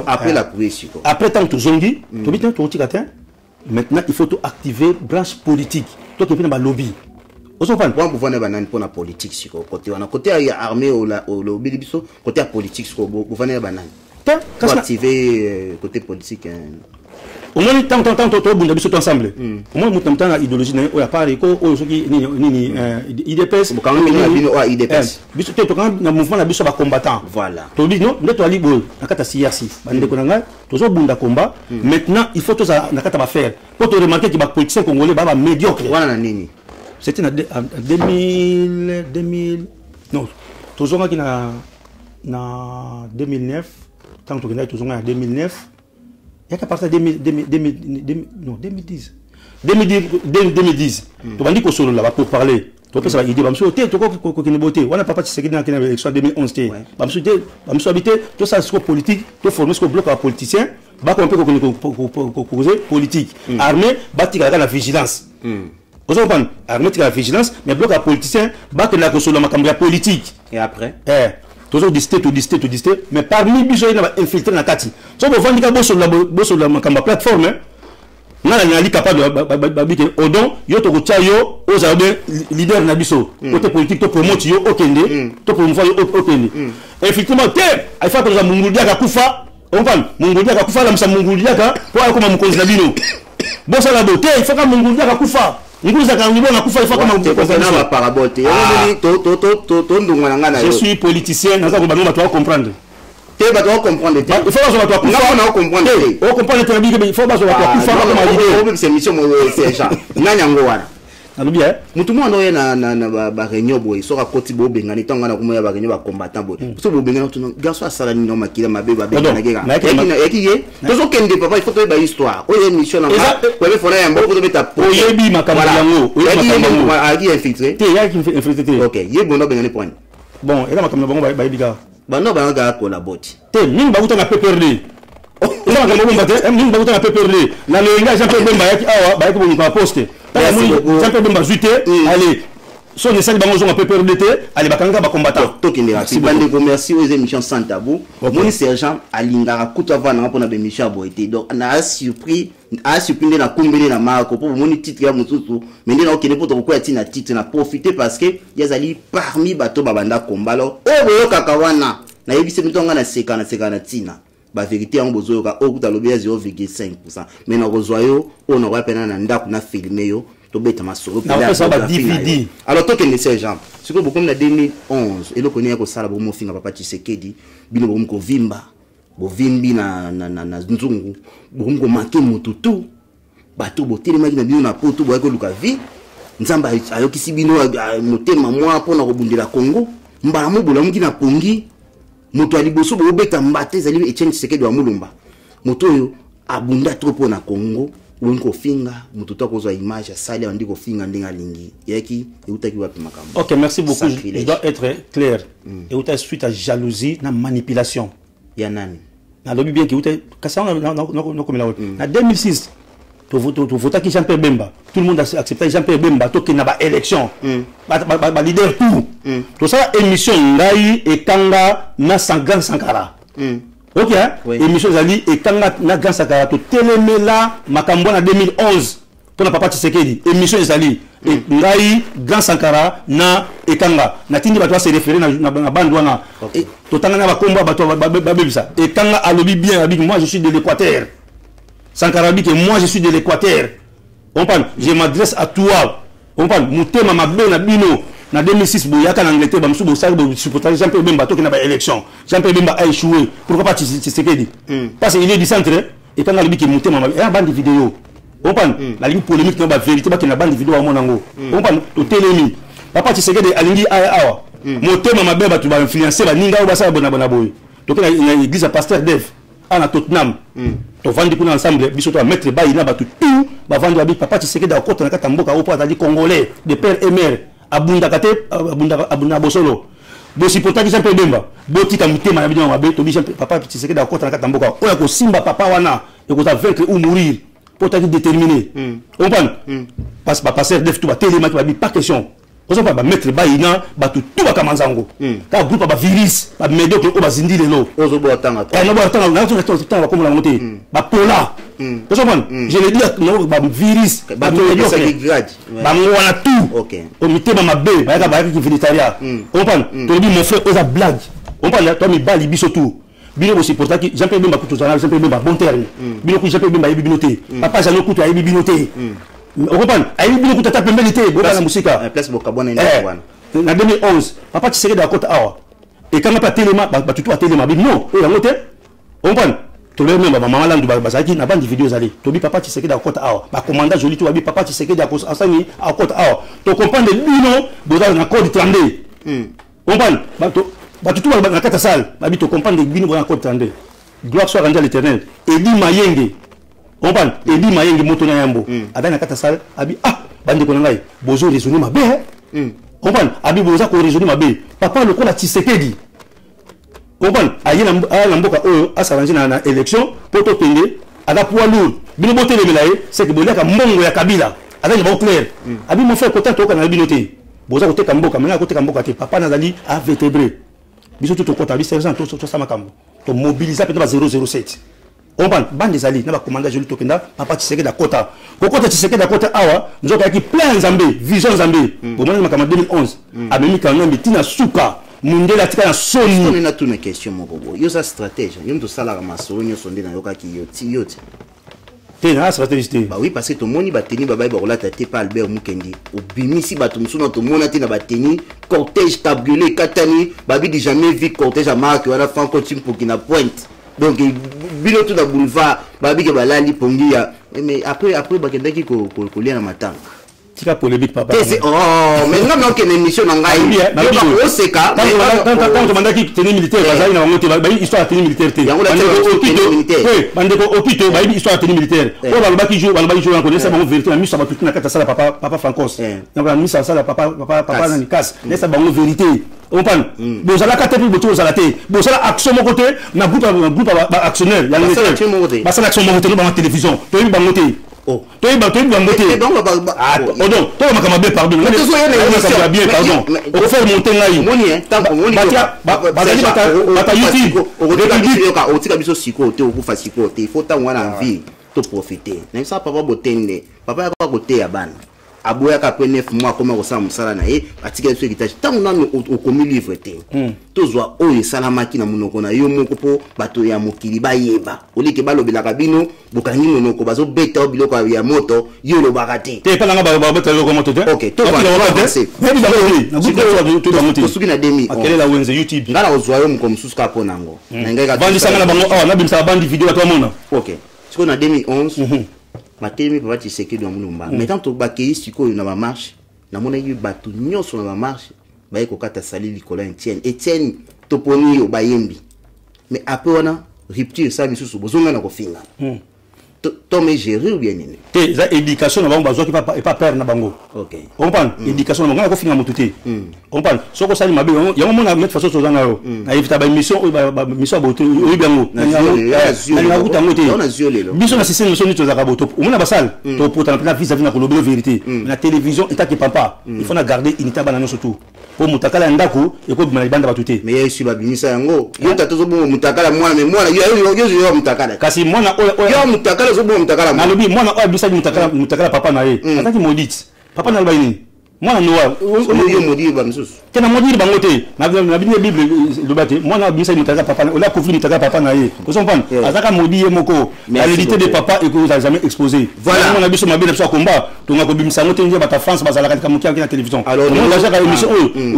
Après la police. Après tant que zongi, tu dis tu maintenant il faut activer branche politique. Toi qui viens dans le lobby. Vous comprenez pourquoi vous venez banane pour la politique côté on a côté armée au lobby biso côté politique vous venez banane. Pour activer côté politique. Au moins tant bunda biso ensemble au moins mutam tanga idéologie na o ya pare ko o soki nini IDPS quand même bino o IDPS biso to quand na mouvement na biso ba combattant voilà to dit non ndeto ali bo nakata CRC bande ko nanga to zo bunda combat maintenant il faut to ça nakata ba faire pour te remarquer que ba politiciens congolais ba médiocre voilà na nini c'était en 2000 non to zo ngaki na 2009 tant to ngaki to zo ngaki 2009 il y a qu'à partir de 2010. 2010. Tu vas dire que sur là pour parler. Tu peux savoir idée bam so té to ko kini boté. Wana papa Tshisekedi na kina élection 2011 té. Bam so habité tout ça c'est politique, tout formé ce bloc à politicien, ba ko ko causer politique. Armée batika la vigilance. Vous comprenez? Armée la vigilance, mais bloc à politicien ba que la ko sur la makambo politique. Et après toujours disté, mais parmi les gens qui ont infiltré dans la kati. Si vous vendez sur la plateforme, vous êtes capable de odon, vous êtes leader de biso, côté politique, vous promote yo okende, vous promouvoir yo okende. Effectivement, il faut que vous mungulia ka kufa, on parle mungulia ka kufa la msa mungulia ka pour aller comme mukonzi na bino. Bon ça la beauté, il faut que mungulia ka kufa. Je suis politicien, nous allons comprendre. te ba to comprendre te il faut pas toi on comprendre on comprendre te bi il faut pas toi comme idée c'est mission c'est ça nanya ngwana alobi eh mutu mo ndo na ba réunion boy so ka koti bo bengani tanga na kumoya ba réunion ba combattant boy so bo bengani to garçon asala ni no makila mabe ba bengana kega eki to so kende papa il faut to ba histoire o ye mission na ko be fona ya mbo to beta o ye bi makambo yango o ye makambo aki infiltré te ya ki infiltré OK ye bono bengani point bon ela makambo bango ba biga bano ba nga collaborer te mingi ba utanga PPRD ela makambo mbate mingi ba utanga PPRD na le nga Jean Pierre Bemba yaki awa ba yaki bo ko poster Jean Pierre Bemba zuité allez so ne sali bango zonga PPRD allez bakanga ba combattant to kindira si bande ko merci aux émissions sans tabou moni sergent alingara kuta vana ngapo na be Michel Boité donc na surpris na kumbele na marko pour moni titre ya mututu mais ndina okene poto ko ya tina titre na profiter parce que yazali parmi bato babanda combat lo o boyo kakawana na yebise mitonga na seka na tina ba vérité en bozo ka okuta lobi ya 0,5% mais na kozwayo on aura pena na ndako na filmer yo to beta masoro pela ça ba DVD alors to kende sergent siko bokom na 2011 et le connaît ko sala bo mo finga papa Tshisekedi bino bo ko vimba bo vimbi na nzungu bo ko manke mututu bato bo telema na bino na poto bo ko luka vi nzamba ayokisi bino motema mwa pona ko bundela Congo mbala mo bola mungi na pongi moto aliboso bo beta mbate zali Etienne Tshisekedi wa mulumba moto yo abunda trop na Congo wonko finga moto to kozwa image sali andi ko finga ndinga lingi yaki eutaki wapi makambo. OK, merci beaucoup. Je dois être clair. Et suite à jalousie na manipulation ya nani na lobi bien ki uta kasa no comme la na 2006 to voter qui Jean-Pierre Bemba tout le monde a accepté Jean-Pierre Bemba to na ba élection ba leader tout to ça émission ngai etanga na Grand Sankara OK émission zali etanga na Grand Sankara to telemela makambo na 2011 pour na papa Tshisekedi émission zali ngai Grand Sankara na etanga na tindi bato se référer na bande wana to tanga na ba komba bato ba bebisa etanga alobi bien abi moi je suis de l'Équateur Sankara dit que moi je suis de l'Équateur. On parle, je m'adresse à toi. On parle, mutema mabe na bino na 2006 boyaka na Angleterre ba musubo sa bo supporter Jean-Pierre Bemba to na ba élection. Jean-Pierre Bemba a échoué. Pourquoi pas Tshisekedi? Parce qu'il est du centre et quand il dit que mutema mabe un bande vidéo. On parle, la ligne polémique na ba vérité ba que na bande vidéo à monango. On parle to télémi. Papa Tshisekedi alingi awa. Mutema mabe ba to ba influencer ba ninga ba sa bona boy. Donc na église pasteur Dev à Tottenham. To vandi kuna ensemble biso to mettre ba ina batu tout ba vandi abi papa Tshisekedi da kota na katamboka opo atali congolais de père et mère abunda kate abunda bosolo bo sipotaki Jean-Pierre Bemba bo tika mutema na bidon mabe to bi papa Tshisekedi da kota na katamboka oya ko simba papa wana e ko ta vaincre ou mourir potaki déterminé on parle parce que passer def tout ba téléma qui ba bi pas question ozo ba mettre ba ina batu tout ba kamanzango ka groupe ba virus ba medo ko ba zindi lelo ozo bo tanga no bo tanga na to ba comme la montée ba pola ozo man je le dis no ba virus ba medo ça qui grade ba ngwana tout OK o mitema mabe ba ka ki vegetariat on parle to bi mon frère oza blague on parle to mi bali biso tout bino bo supporter ki Jean-Pierre Bemba kutu zana Jean-Pierre Bemba bon terme bino ku Jean-Pierre Bemba yebi binoté papa jano kutu yebi binoté on comprend ayi bino kuta tape mbelité bo na musika place bokabona ina bwana na 2011 papa Tshisekedi da kota awa et quand pas téléma ba tutu a téléma bi non e yango te on comprend to le même ba mama landu ba zaki na bande vidéo zali to bi papa Tshisekedi da kota awa ba commandant joli to bi papa Tshisekedi da ko asani a kota awa to comprendre bino bo na code 32 on comprend ba tutu ba na kata salle ba bi to comprendre bino na code 32 gloire soit rendue à l'Éternel Eli Mayenge on parle Eli Mayenge moto na yambo ada na kata salle abi bande ko ngai bozo raisonner mabe on parle abi boza ko raisonner mabe papa le ko la Tshisekedi on parle ayena mboka oyo asaranje na élection poto tende ada poids lourd bino boté le melaye c'est que bolaka mbongo ya Kabila ada ba clair abi mon frère côté to kana binoté boza ko te kamboka menga ko te kamboka te papa nazali a vertébré biso tout ko ta bi sergent to sama kambo to mobiliser peut-être 007 on parle bande zali na ba commandant joli tokenda papa Tshisekedi da kota ko kota Tshisekedi da kota awa nzoka ki plein Nzambe vision Nzambe bo mwana makama 2011 amemi kana mitina suka mundela tika na soni on a tout une question mon bobo yo sa stratégie yo to sala masoro nyo sonde na yoka ki yoti te na stratégie bah oui parce que tout monde bateni baba ba relata te pas Albert Mukendi obimisi bato musuna to mona te na bateni cortège cabriolet katani babi di jamais vu cortège à marque wala Franco Chimpo qui na pointe donc bino tout na boulevard babi ke balali pongi ya mais après bakendaki ko lia na matanga tika polémique papa oh mais non que émission na ngai au seka quand mandaki tenue militaire bazali na ngote ba histoire tenue militaire te bande ko opito ba histoire tenue militaire o ba baki jo en connaître ba vérité na misa ba tutina kata sala papa Francos donc na misa sala papa na nikas laisse ba vérité on parle bon ça la carte pour boto ça la té bon ça la action mon côté na groupe actionnaire ya militaire ba ça l'action mon côté na télévision to ba ngote oh toi il va monter donc toi ma bien pardon mais ça bien pardon on va faire monter là moni tant moni bata YouTube au tika biso siko te okufa siko te il faut tant wana envie to profiter na ça papa botende papa ya côté ya bana aboya ka pe 9 mois comme ça musala na ye atika biso kitage tant on au komi livre te tozwa oyo salamaki na munoko na yo moko po bato ya mokili bayeba olike balobela kabino bokangi monoko bazo beta biloko ya moto yo lo bakate te pa nga ba beta yo ko moto te OK to ba avancer même dans le na buto to ba moto kosuki na demi akele la wenze YouTube ngala ozwa yo mko mususu ka pona ngo na ngai bandi sanga na bango na bimsa bandi video to mona OK siko na 2011 matemi papa Tshisekedi wa mulumba mais tant to bakei siko na ba marche na mona yu bato nyoso na ba marche ba ko kata sali likola Etienne toponi yo bayembi mais après wana rupture ça misusu bozonga na kofinga to me gérer ou bien nini te za éducation na bango bazo ki pas père na bango OK on parle éducation na bango na kofinga motuté on parle soko sali mabe yango mona mettre façon sozanga yo na éviter ba mission mission boto oyi bango na kuta ngote biso na système mission to za boto on na basal to potana na vis-à-vis na kolobelo vérité na télévision eta ke papa il faut na garder unité bana surtout pour mutakala ndako eko bima ibanda batuté mais yesu babimisa yango yo tatozo bo mutakala mwana mais mwana yo mutakala kasi mwana yo mutakala zo bo mutakala mwana lobi mwana o bisa mutakala papa na ye ataki maudit papa na lobaini mwana noa yo modi ba msusu tena modi bango te na bible lobate mwana bisa mutakala papa na ola kofi mutakala papa na ye ko comprendre azaka modi ye moko la réalité de papa et que vous avez jamais exposé voilà mwana biso mabe na biso combat to ngako bimisa ngote nje bata France bazalaka kamukia na télévision alors on a déjà émission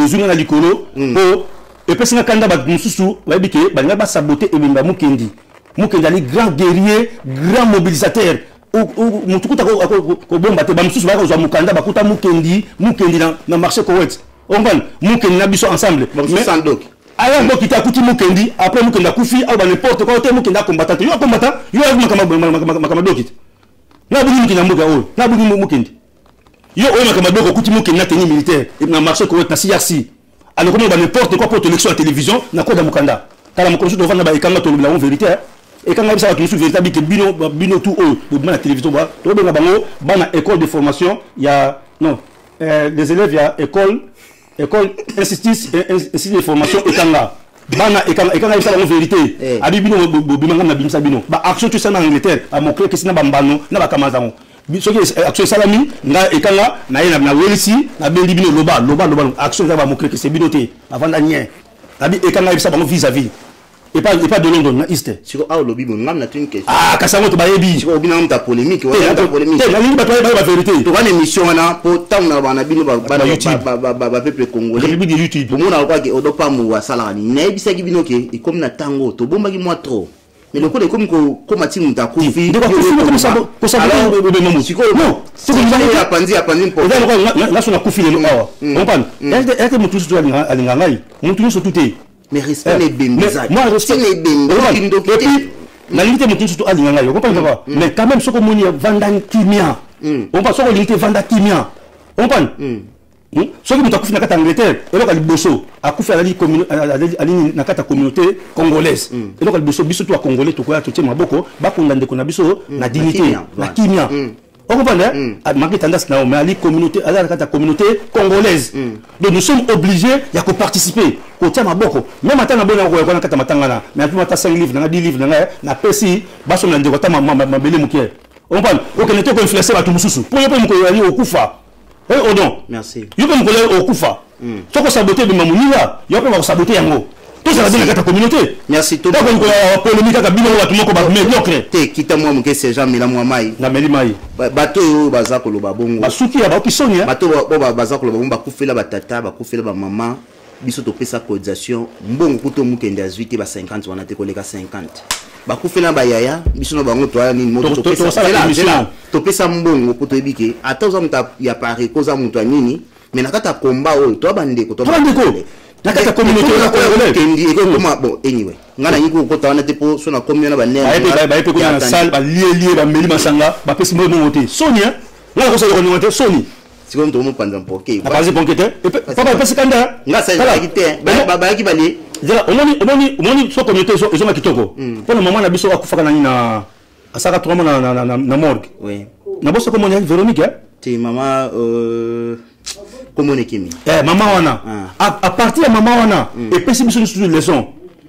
ozunga na likolo po et puis singa kanda ba msusu ba bike ba ngaba saboter ebimba Mukendi ali grand guerrier grand mobilisateur mutukuta ko bomba te ba msusu ba ko zwa mukanda bakuta Mukendi na marché Koweït on va Mukendi na biso ensemble mais sandok aya ngo kita kuti Mukendi après Mukendi akufi au ba n'importe quoi te Mukendi combattant yo makama dokit na bugi Mukendi mboka o na bugi Mukendi yo o makama doko kuti Mukendi na tenue militaire na marché Koweït na CRC alors comment ba n'importe quoi pour élection à télévision na ko da mukanda kala mukosu do vanda ba ikanga to la vérité et quand on a vu véritable que bino tout haut la télévision to benga bango bana école de formation il y a non les élèves il y a école institut de formation ekanga bana ekanga ça la vérité abi bino bimanga na bimsa bino ba action tout ça en Angleterre a montrer que c'est na bambano na ba kamazango soki action salami nga ekanga na ye na welisi na bendi bino loba action ça va montrer que c'est bino te avant dernier abi ekanga ça bango vis-à-vis et pas de London na East siko a lobby mon ngam na une question kasango to bayebi siko bina mta polémique la ligne ba vérité to wana émission wana po tam na bana bino ba peuple congolais bi YouTube pour mona kwa ke odopa mu wasala ni na ebisa ki bino ke e comme na tango to bomba ki moi trop mais le coup de comme ati muta kufi comme ça pour ça non siko non siko ya pandi pour là sur la kufi le awa on parle est-ce que mutu so alinga ngai mutu so tuté mais respect les bembiza moi respect les bembiza la limite mutu surtout alinga yo comprendre pas mais quand même soko moni vanda kimia on passe soko limite vanda kimia on parle soki mutu akufi na kata Angleterre eloko liboso akufi ali na kata communauté congolaise eloko liboso biso to congolais to koya to tie maboko bakonda ndeko na biso na dignité na kimia on comprend malgré tendance na mais ali communauté ala kata communauté congolaise donc nous sommes obligés ya ko participer ko tia maboko même atana bona ko na kata matangana mais apima ta 5 livres na 10 livres na pesi baso na ndeko ta mabele mukie on comprend OK ne to ko influencer ba tumususu pour yo ko ali okufa non merci yo ko ko okufa to ko saboter de mamuniwa yo ko saboter yango Tout ça dans la communauté. Merci tout. Donc on polémique avec bino watu moko ba médiocre. Te kita moi muke sergent mila moi mai. Na meli mai. Bato yo baza ko loba bongo. Basuki ya ba kisoni. Bato ba baza ko loba bongo ba kufela ba tata, ba kufela ba maman. Biso to pesa cotisation mbongo kuto mukende azwite ba 50 wana te koleka 50. Ba kufela ba yaya biso no bango to ni moto to pesa. To pesa mbongo kuto ebike. Ata uza muta ya pare koza mutu nini. Mais nakata komba o to bandeko to bandeko. Nakata communauté na congolais kendi eko koma bon anyway ngana yiko ko tawana te po so na commune na ba ne ba pe ko na salle ba lié ba meli masanga ba pesi mo monter Sonia ngana ko so ko monter Soni siko ndo mo panza mpoke ba pasi ponkete papa pesi kanda ngasa ya kite ba ki bali dira omoni so communauté so makitoko pona maman na biso akufaka na na asaka 3 mois na morgue oui na boso ko moni Véronique ti mama comment Kimi maman wana à partir de maman wana et puis c'est sur les leçons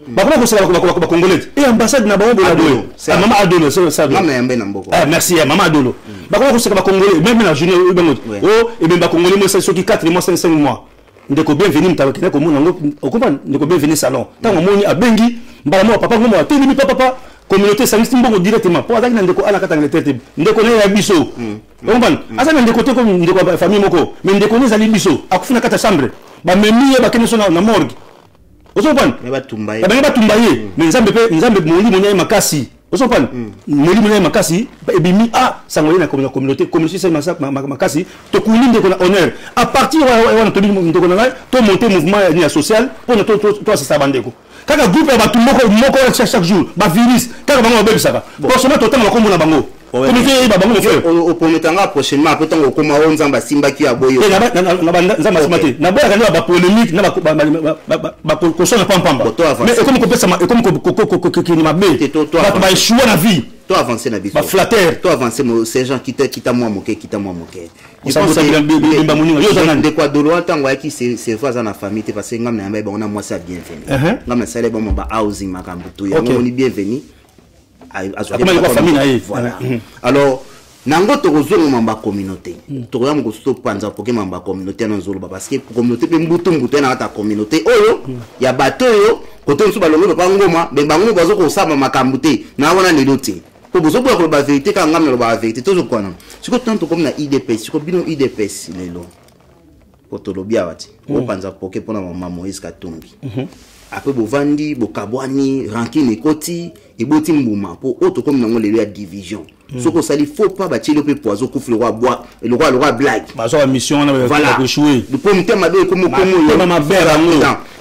ba ko ça ba congolais et ambassade na bango la doyo maman Adolo c'est ça maman yambe na mboko merci maman Adolo ba ko ça ba congolais même na journée oh et même ba congolais moi c'est ceux qui 4 mois 5 mois ndeko bienvenue mtabakina ko mona ngo okomba ndeko bienvenue salon tango moni abengi mbala mo papa ngomo ateli papa communauté sangisti mbongo directement pour azaki na ndeko ala kata ngete ndeko ne ya biso okomba asa na ndeko te ko ndeko famille moko mais ndeko ne zali biso akufuna kata chambre ba memi ba kene so na morgue okomba mais ba tumbaye mais nzambe moli monya makasi okomba moli monya makasi ebimi sangoli na communauté c'est makasi to kuni ndeko na honneur à partir wana to ndeko na to monter mouvement ya social pour to ça bandeko kaka groupe ya batu moko chaque jour ba virus kaka bango babebisaka posoma totanga bakombo na bango comité ba bango frère au prometanga prochainement peut tango koma onzamba simbaki ya boyo na nzamba simate na boya kana ba polémique na ba kosona pampamba mais comme kopesa comme ko mabe ba ba échouer na vie to avancer na vie ba flatteur to avancer mo ces gens qui kita moi moke je pense que ba moninga yo zana de quoi dolo tango yaki c'est fois na famille te parce que ngam na yamba ba na moi ça bienvenue ngam na sale ba mo ba housing makambo to ya ngoni bienvenue voilà. Alors nango tokozonga mamba communauté tokoya mo kosto panza poke mamba communauté na nzolo parce que communauté pe mbutu na ta communauté oyo ya bato yo kote nsu balongo pa ngoma be bango bazo ko saba makambo te na wana lelo te po bozo ko ba vérité ka ngam ba vérité tozo kwana siko tanto comme na IDPS siko bino IDPS lelo potolobia wati o panza poke pona mama Moïse Katumbi après bovandi bokabwani rankine koti eboti mbuma po auto comme nango lelo ya division soko sali faut pas bâtir pe poison couvre le roi bois et le roi blague ba so mission na ba échouer le pomme tema be comme ma bera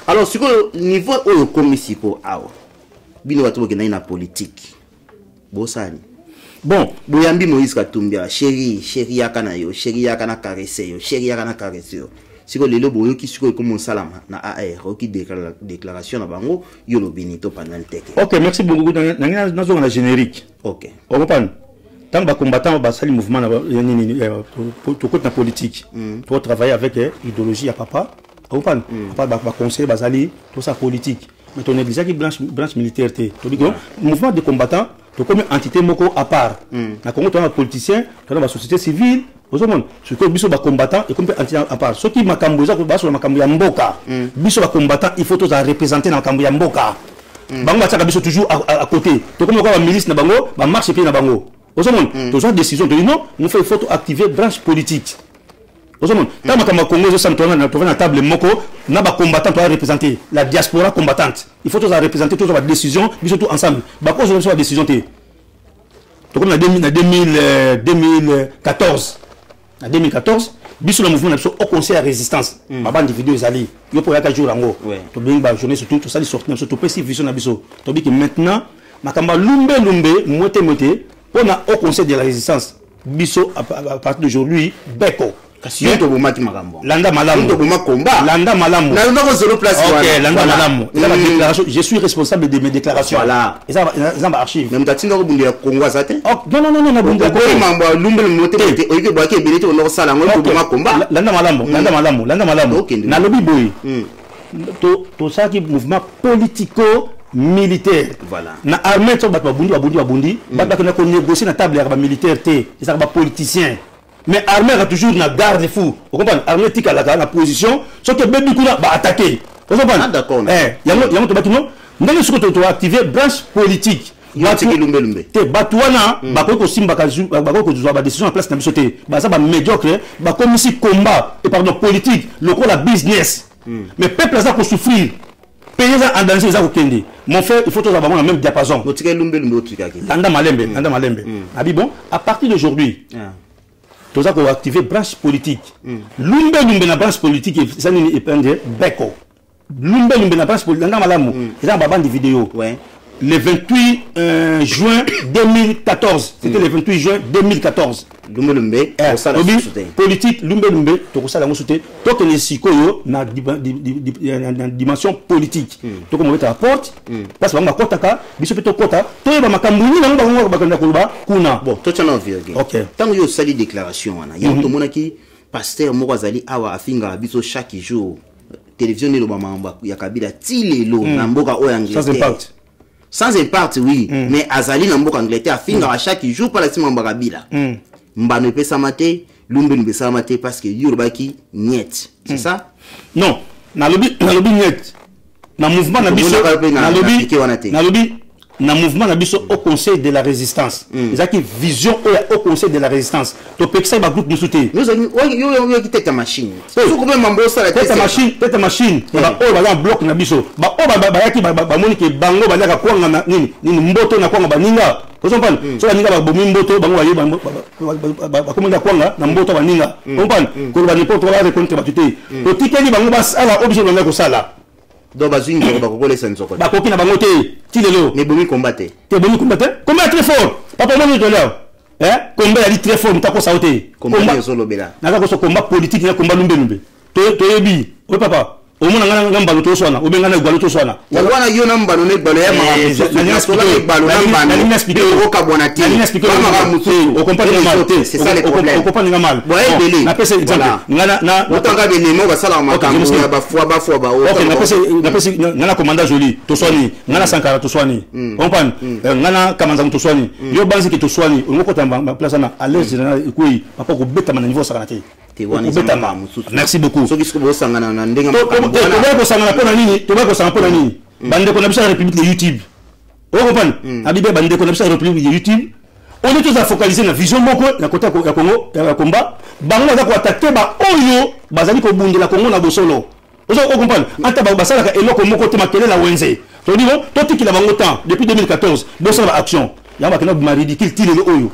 alors sur le niveau au commisiko awa bino watu bokena na politique bosani bon boyambi Moïse Katumbi chéri yakana yo chéri yakana caresser yo chéri yakana caresser yo siko lelo boyo ki siko comme salama na AR qui déclaration na bango yo lo benito pendant teke. OK, merci beaucoup na zonga na générique. OK. On comprend. Tant ba combattant ba sali mouvement na to côté na politique. To travailler avec idéologie à papa. On comprend. Papa ba conseiller ba sali tout ça politique. Mais ton église qui branche militaire té. To dit mouvement de combattants to comme entité moko à part. Na Congo to na politicien, to na société civile. Ozomon siko biso ba combattant et comme anti à part ceux qui makambo za ko baso makambo ya mboka biso ba combattant il faut tous représenter na makambo ya mboka bango bataka biso toujours à côté to comme ko ba milice na bango ba marche pied na bango ozomon to za décision de non nous fait faut activer branche politique ozomon ta makambo Congo zo santona na to na table moko na ba combattant to représenter la diaspora combattante il faut tous représenter tous ba décision biso tout ensemble ba cause de décision té to comme na 2014 en 2014, biso le mouvement au conseil à résistance. Ma bande individu ezali. Yo pour yaka jour ngo. To benga journée surtout to sali sortir surtout précis vision na biso. To bi que maintenant makamba lumbe moté pour na au conseil de la résistance. Biso à partir d'aujourd'hui beko. Kasi to bomaki makambo. Landa malamu. To bomaka combat. Landa malamu. Na ndako zero place OK, landa malamu. La déclaration, je suis responsable de mes déclarations. Voilà. Et ça va archive. Même tatinga ko bunde ya Congo azate. Non, na bunde ko mambo lumbe moté oyike baki ebelete ono sala ngo to bomaka combat. Landa malamu. Na lobby boy. To ça qui mouvement politico militaire. Voilà. Na armée to babundi ba ko négocier na table ya ba militaire té, ça ba politicien. Mais l'armée a toujours une garde fou. Vous comprenez? L'armée tika la position, sauf que Bébi Kuna va attaquer. Ah, d'accord. Yango to bakino ndenge soko to activer branche politique. Te batouana bako simba kazu bako ko ba décision en place na biso te ba ça ba médiocre ba comme si combat et pardon politique local la business mais peuple ça pour souffrir payer ça en danger ça ko kende mon frère il faut tous avoir le même diapason anda malembe abi bon à partir d'aujourd'hui tous ça ko activer branche politique lumbe na branche politique ça ni épendre beko lumbe na branche politique anda malamu ça ba bande vidéo le 28 juin 2014. C'était le 28 juin 2014. Lumbe politique Lumbe to ko sala ngo soute to que les sikoyo na dimension politique. To ko mo mettre à porte parce que ba kota ka biso peto kota to ba makambuni na ba bakanda kuluba kuna. Bon, to tshana vie. OK. Tant yo sali déclaration wana. Ya to monaki pasteur moko azali awa afinga biso chaque jour. Télévision ni lo ba mamba ya Kabila tilelo na mboka o Angleterre. Sans impact, oui, mais Azali n'a pas Angleterre, à finir à chaque jour par la semaine Mbagabila. Mbano peut s'amater, Lumbe ne peut s'amater parce que Yorubaki niet. C'est ça? Non, na lobby niet. Na mouvement na biso, na lobby na mouvement na biso au Conseil de la Résistance. Ils ont vision au Conseil de la Résistance. To peksa ba groupe nous souté. Nous yo qui tête machine. So ko même mambo ça la tête machine. Ba o ba bloc na biso. Ba o ba yaki ba moni ke bango ba laka kwanga na nini mboto na kwanga ba ninga. Ko so pan. So ba ninga ba bomi mboto bango ba komanda kwanga na mboto ba ninga. Ko pan. Ko ba n'importe quoi de contre ba tuté. To tikeli bango ba sala objet ba ko sala. Donc bazine ko ba ko le senso ko. Ba ko kina bango te tilelo. Mais bomi combattre. Te bomi combattre. Combat très fort. Papa moi de là. Combat a dit très fort mutako sauté. Combat solo bela. Na ko combat politique na combat lumbe. To yebi. O papa. O mona ngana mbalo to swana. O benga na gwalo to swana. Wana yo na mbalo ne gbalo ya mama. Na sola ne gbalo na mbalo. Na expliquer o ka bona ti. Na expliquer o comprendre mal. C'est ça le problème. O comprendre mal. Bon belé. Na pese exemple. Ngana na otanga bele mo ba sala makambo ya ba fois ba o. OK, na pese ngana commandant joli to swani. Ngana Sankara to swani. Comprendre. Ngana Kamanza to swani. Yo banzi ki to swani. O ngoko tamba place na à l'aise général ikuyi papa ko beta na niveau sakanate. Merci beaucoup. So kisko bo sangana na ndenga ko sangana pona nini? To ba ko sangana pona nini? Bande ko na bisa République de YouTube. O comprendre? Abibe bande ko na bisa République de YouTube. On est tous à focaliser na vision moko na côté ya Congo ya combat. Bango za ko attaquer ba oyo bazali ko bundela Congo na bosolo. O comprendre? Anta ba basala ka eloko moko te makele la wenze. To dit non, to tiki la bango temps depuis 2014, bosala action. Ya ba kana ridicule tilelo oyo.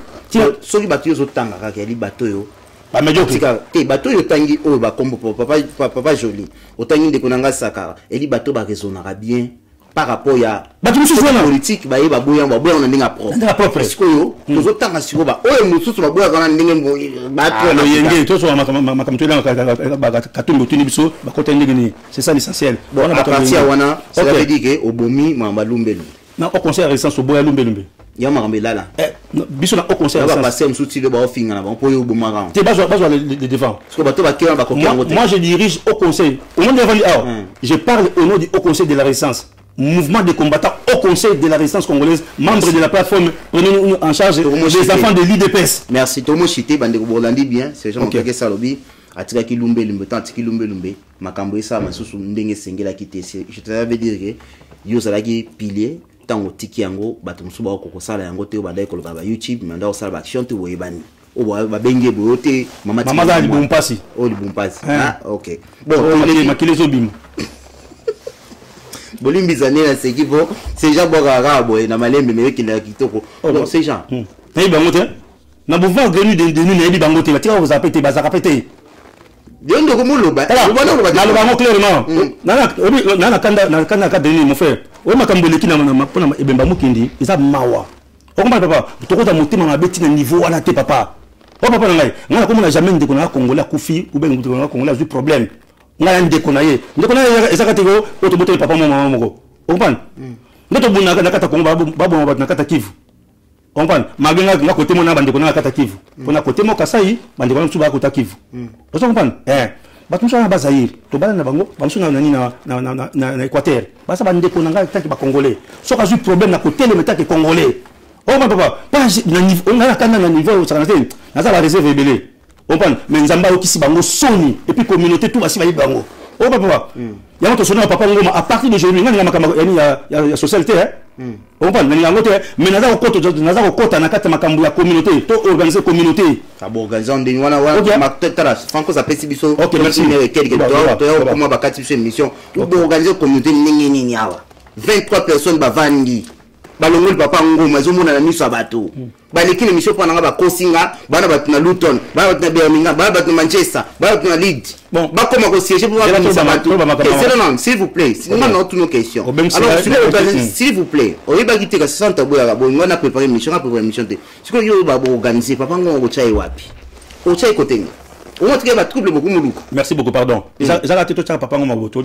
Soki bato yo zotanga kaka ya libato yo. Ba médiocre te bato yo tangi oyo ba kombo papa joli otangi ndeko nanga Sakara eli bato ba raisonnera bien par rapport ya bato mususu wana politique ba yeba boya na ndinga propre parce que yo tozotanga siko ba oyo mususu ba boya kana ndenge bato na yenge to so makamto na katumbo tuni biso ba kota ndenge ni c'est ça l'essentiel bon à partir wana ça veut dire que obomi mamba lumbelu na au conseil résistance boya lumbelu ya marambela là biso na au conseil va passer msuti le ba ofinga na ba po yo bomara te bazo les défendre parce que bato ba kera ba kokia ngote moi je dirige au conseil au nom de je parle au nom du haut conseil de la résistance mouvement de combattants au conseil de la résistance congolaise membre de la plateforme prenez-nous en charge les enfants de l'IDPS. Merci Tomo Chité bande ko bolandi bien c'est gens qui ça lobby atika ki lumbe tant ki lumbe makambo esa masusu ndenge sengela kité je te veux dire que yo zalaki pilier tango tiki yango bato musuba ko kosala yango te badai ko ba YouTube manda osala ba action te boyebani o ba benge boyote mama za libumpasi o libumpasi ah OK bon makilezo bim bolimbi zané na sekivo c'est déjà boka boy na malembe mais qui na kitoko donc c'est gens na bango te na bouvant grenu de nous na bango te batika vous appeler bazaka pété Diondo ko moloba na lo bango clairement na kanda ka deni mon frère o makambo leki na pona ebemba mukindi eza mawa o comprendre papa to ko ta mutima na beti na niveau wana te papa o papa na ngai ngana ko mona jamais ndeko na Congolais kufi ou ben ndeko na Congolais a problème ngana ndeko na ye eza katego o to bote papa mama moko o comprendre ndoto buna na kata Congo babo na kata Kivu o comprendre mabenga na côté mona bandeko na kata Kivu pona côté mo Kasai bandeko na tsuba kota Kivu o comprendre batumso na bazaïr to bana na bango bamso na nani na Équateur basa bandeko na ngai tanki ba congolais so ka ju problème na côté le metaki congolais o ma papa pas na niveau on a kana na niveau ça na za ba réserve belé on prend mais nzamba okisi bango soni et puis communauté tout basi ba bango Oh papa. Il y a un sonné papa ngoma à partir d'aujourd'hui ngani makambo ya socialité on parle mais ngote mais naza ko kota na kata makambo ya communauté to organiser communauté ça bo organiser ndeni wana maktetara franco ça pesi biso OK merci quelque to comment bakati biso émission to organiser communauté nini nyawa 23 personnes bavandi balongoli papa ngoma ezomona na miso abato baleki l'émission pendant ba kosinga bana batu na Luton bana batu na Birmingham bana batu na Manchester bana batu na Leeds bon ba comment ko siéger pour avoir non s'il vous plaît sinon on a toutes nos questions alors s'il vous plaît oyiba kiti ka 60 boya bo ngona préparer émission na préparer émission te siko yo ba organiser papa ngoma ko chai wapi o chai kotenga on montre que va trouble beaucoup muluko merci beaucoup pardon ça raté tout ça papa ngoma bo to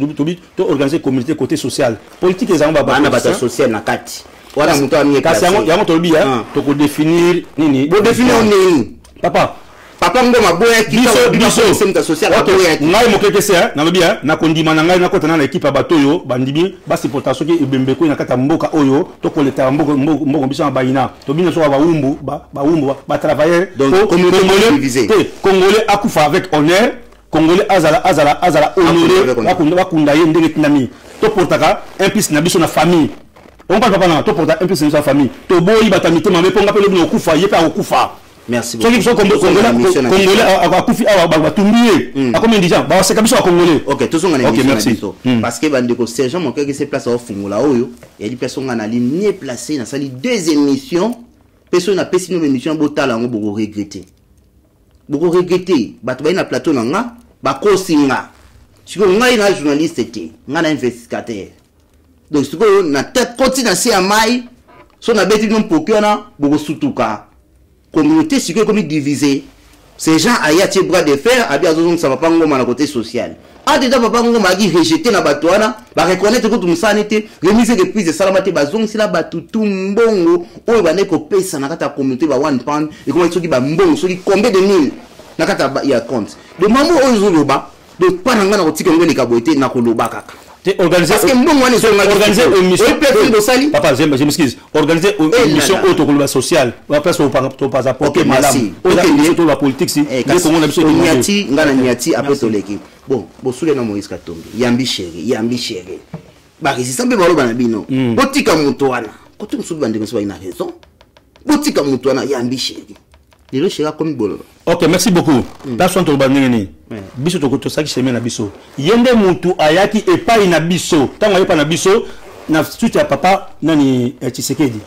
organiser communauté côté social politique les amba bana bata social na kati voilà muto ami kasi yango to bi to ko définir nini bo définir nini papa ngoma boya biso semta social ngai mokeke se na lobi na kondima na ngai na kota na équipe bato yo bandimi ba supportation ki ebembe ko na kata mboka oyo to ko leta mboka biso na baina to bino so ba umbu ba travailler donc congolais akufa avec honneur congolais azala honoré bakunda ye ndenge tinami to portaka un piste na biso na famille on parle pas na to porta un piste na sa famille to boyi batamite mame ponga pe lobi okufa ye pa okufa. Merci beaucoup. Ceux qui sont congolais à Koufi à Tumbié, à combien de gens? Bah c'est comme ça congolais. OK, tous sont en émission. Merci. Parce que bandeko sergent mon qui se place au Fungola oyo, il y a des personnes en ligne mieux placées dans sali deux émissions. Personne n'a passé une émission botala ngo beaucoup regretter. Beaucoup regretter, bato ba na plateau nga, ba kosinga. Siko nga ina journaliste té, nga na investigateur. Donc siko na tête continue à mai, so na beti non pokiona beaucoup sutuka. Communauté c'est comme divisée. Ces gens a yati bras de fer a bien besoin de ça papa ngoma na côté social. A déjà papa ngoma qui rejeter na batoana, ba reconnaître que tout musanité, remise de prise de salamate bazong sila batutu mbongo, o ba ne ko pesa na kata communauté ba one pound et comment soki ba mbongo soki combien de mille na kata ya compte. De maman ozo loba, de pananga na kotika ngeli kaboité na koloba kaka. Organiser parce que mbongo wana organiser une mission papa je m'excuse organiser une mission auto sociale on place au passeport que madame autour la politique si niati ngana niati après to leki bon bosule na Moïse Katombe yambi chéri ba résistant be balo bana bino botika muto wana koto musubi bande ko ina raison botika muto wana yambi chéri lelo chéri comme bolo. OK merci beaucoup personne to banini biso to saki semaine na biso yende mutu ayaki epai na biso tango ayepa na biso na suite ya papa nani Tshisekedi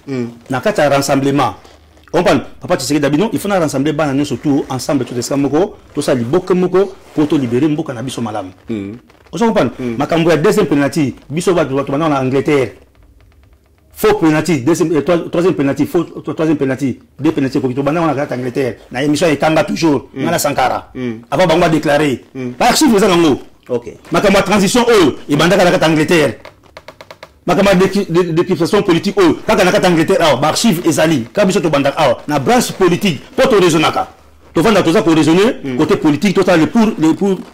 na kata rassemblement on parle papa Tshisekedi dabino il faut na rassembler bana nyonso tout ensemble tout ça moko to sa liboke moko pour to libérer mboka na biso malamu on se comprend makambo ya deuxième penalty biso ba bana na Angleterre faux penalty troisième penalty faux troisième penalty deux penalty ko to bana na kata Angleterre na émission ekanga toujours na Sankara avant bango déclarer par chiffre ça nango OK makambo transition et bandaka na kata Angleterre makambo d'équipation politique kaka na kata Angleterre archive ezali kabiso to bandaka na branche politique pour to raisonnaka to vanda to ça pour raisonner côté politique total les pour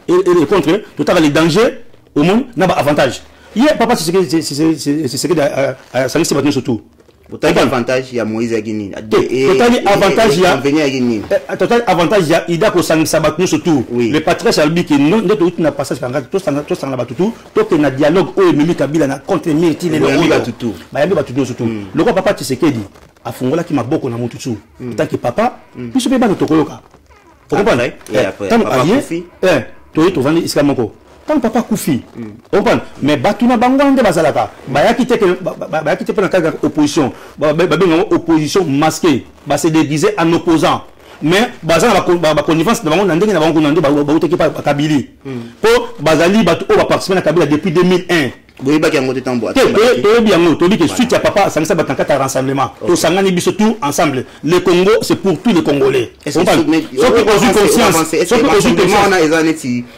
et les contre total les dangers au monde na ba avantage. Hier, papa, c'est ce que ça laisse battre surtout. Total avantage, il y a Moïse Agini. Total avantage, il y a. Total avantage, il y a Ida ko sang sabatnu surtout. Le patriarche albi qui non de tout na passage quand tout ça na batutu, tout que na dialogue o Mimi Kabila na contre Mirti les batutu. Ba yabi batutu surtout. Le quoi papa Tshisekedi a fongola ki maboko na mututu. Tant que papa, puis se ba tokoloka. Faut comprendre. Et après, papa Koufi. To vandi islamoko. Quand papa Koufi, on parle, mais Batuna Bangwande Bazalaka, Bayaki te na kaka opposition, opposition masquée, se déguiser en opposant. Mais Bazala la connivence de Bango Nandé na Bango Nandé, Baouteki pa Kabili. Pour Bazali Batu participer à Kabila depuis 2001. Oui, bah, qui a monté en boîte. Tu dis que suite à papa, ça ne s'est pas un rassemblement. Tout ça, on tout ensemble. Le Congo, c'est pour tous les Congolais. Est-ce que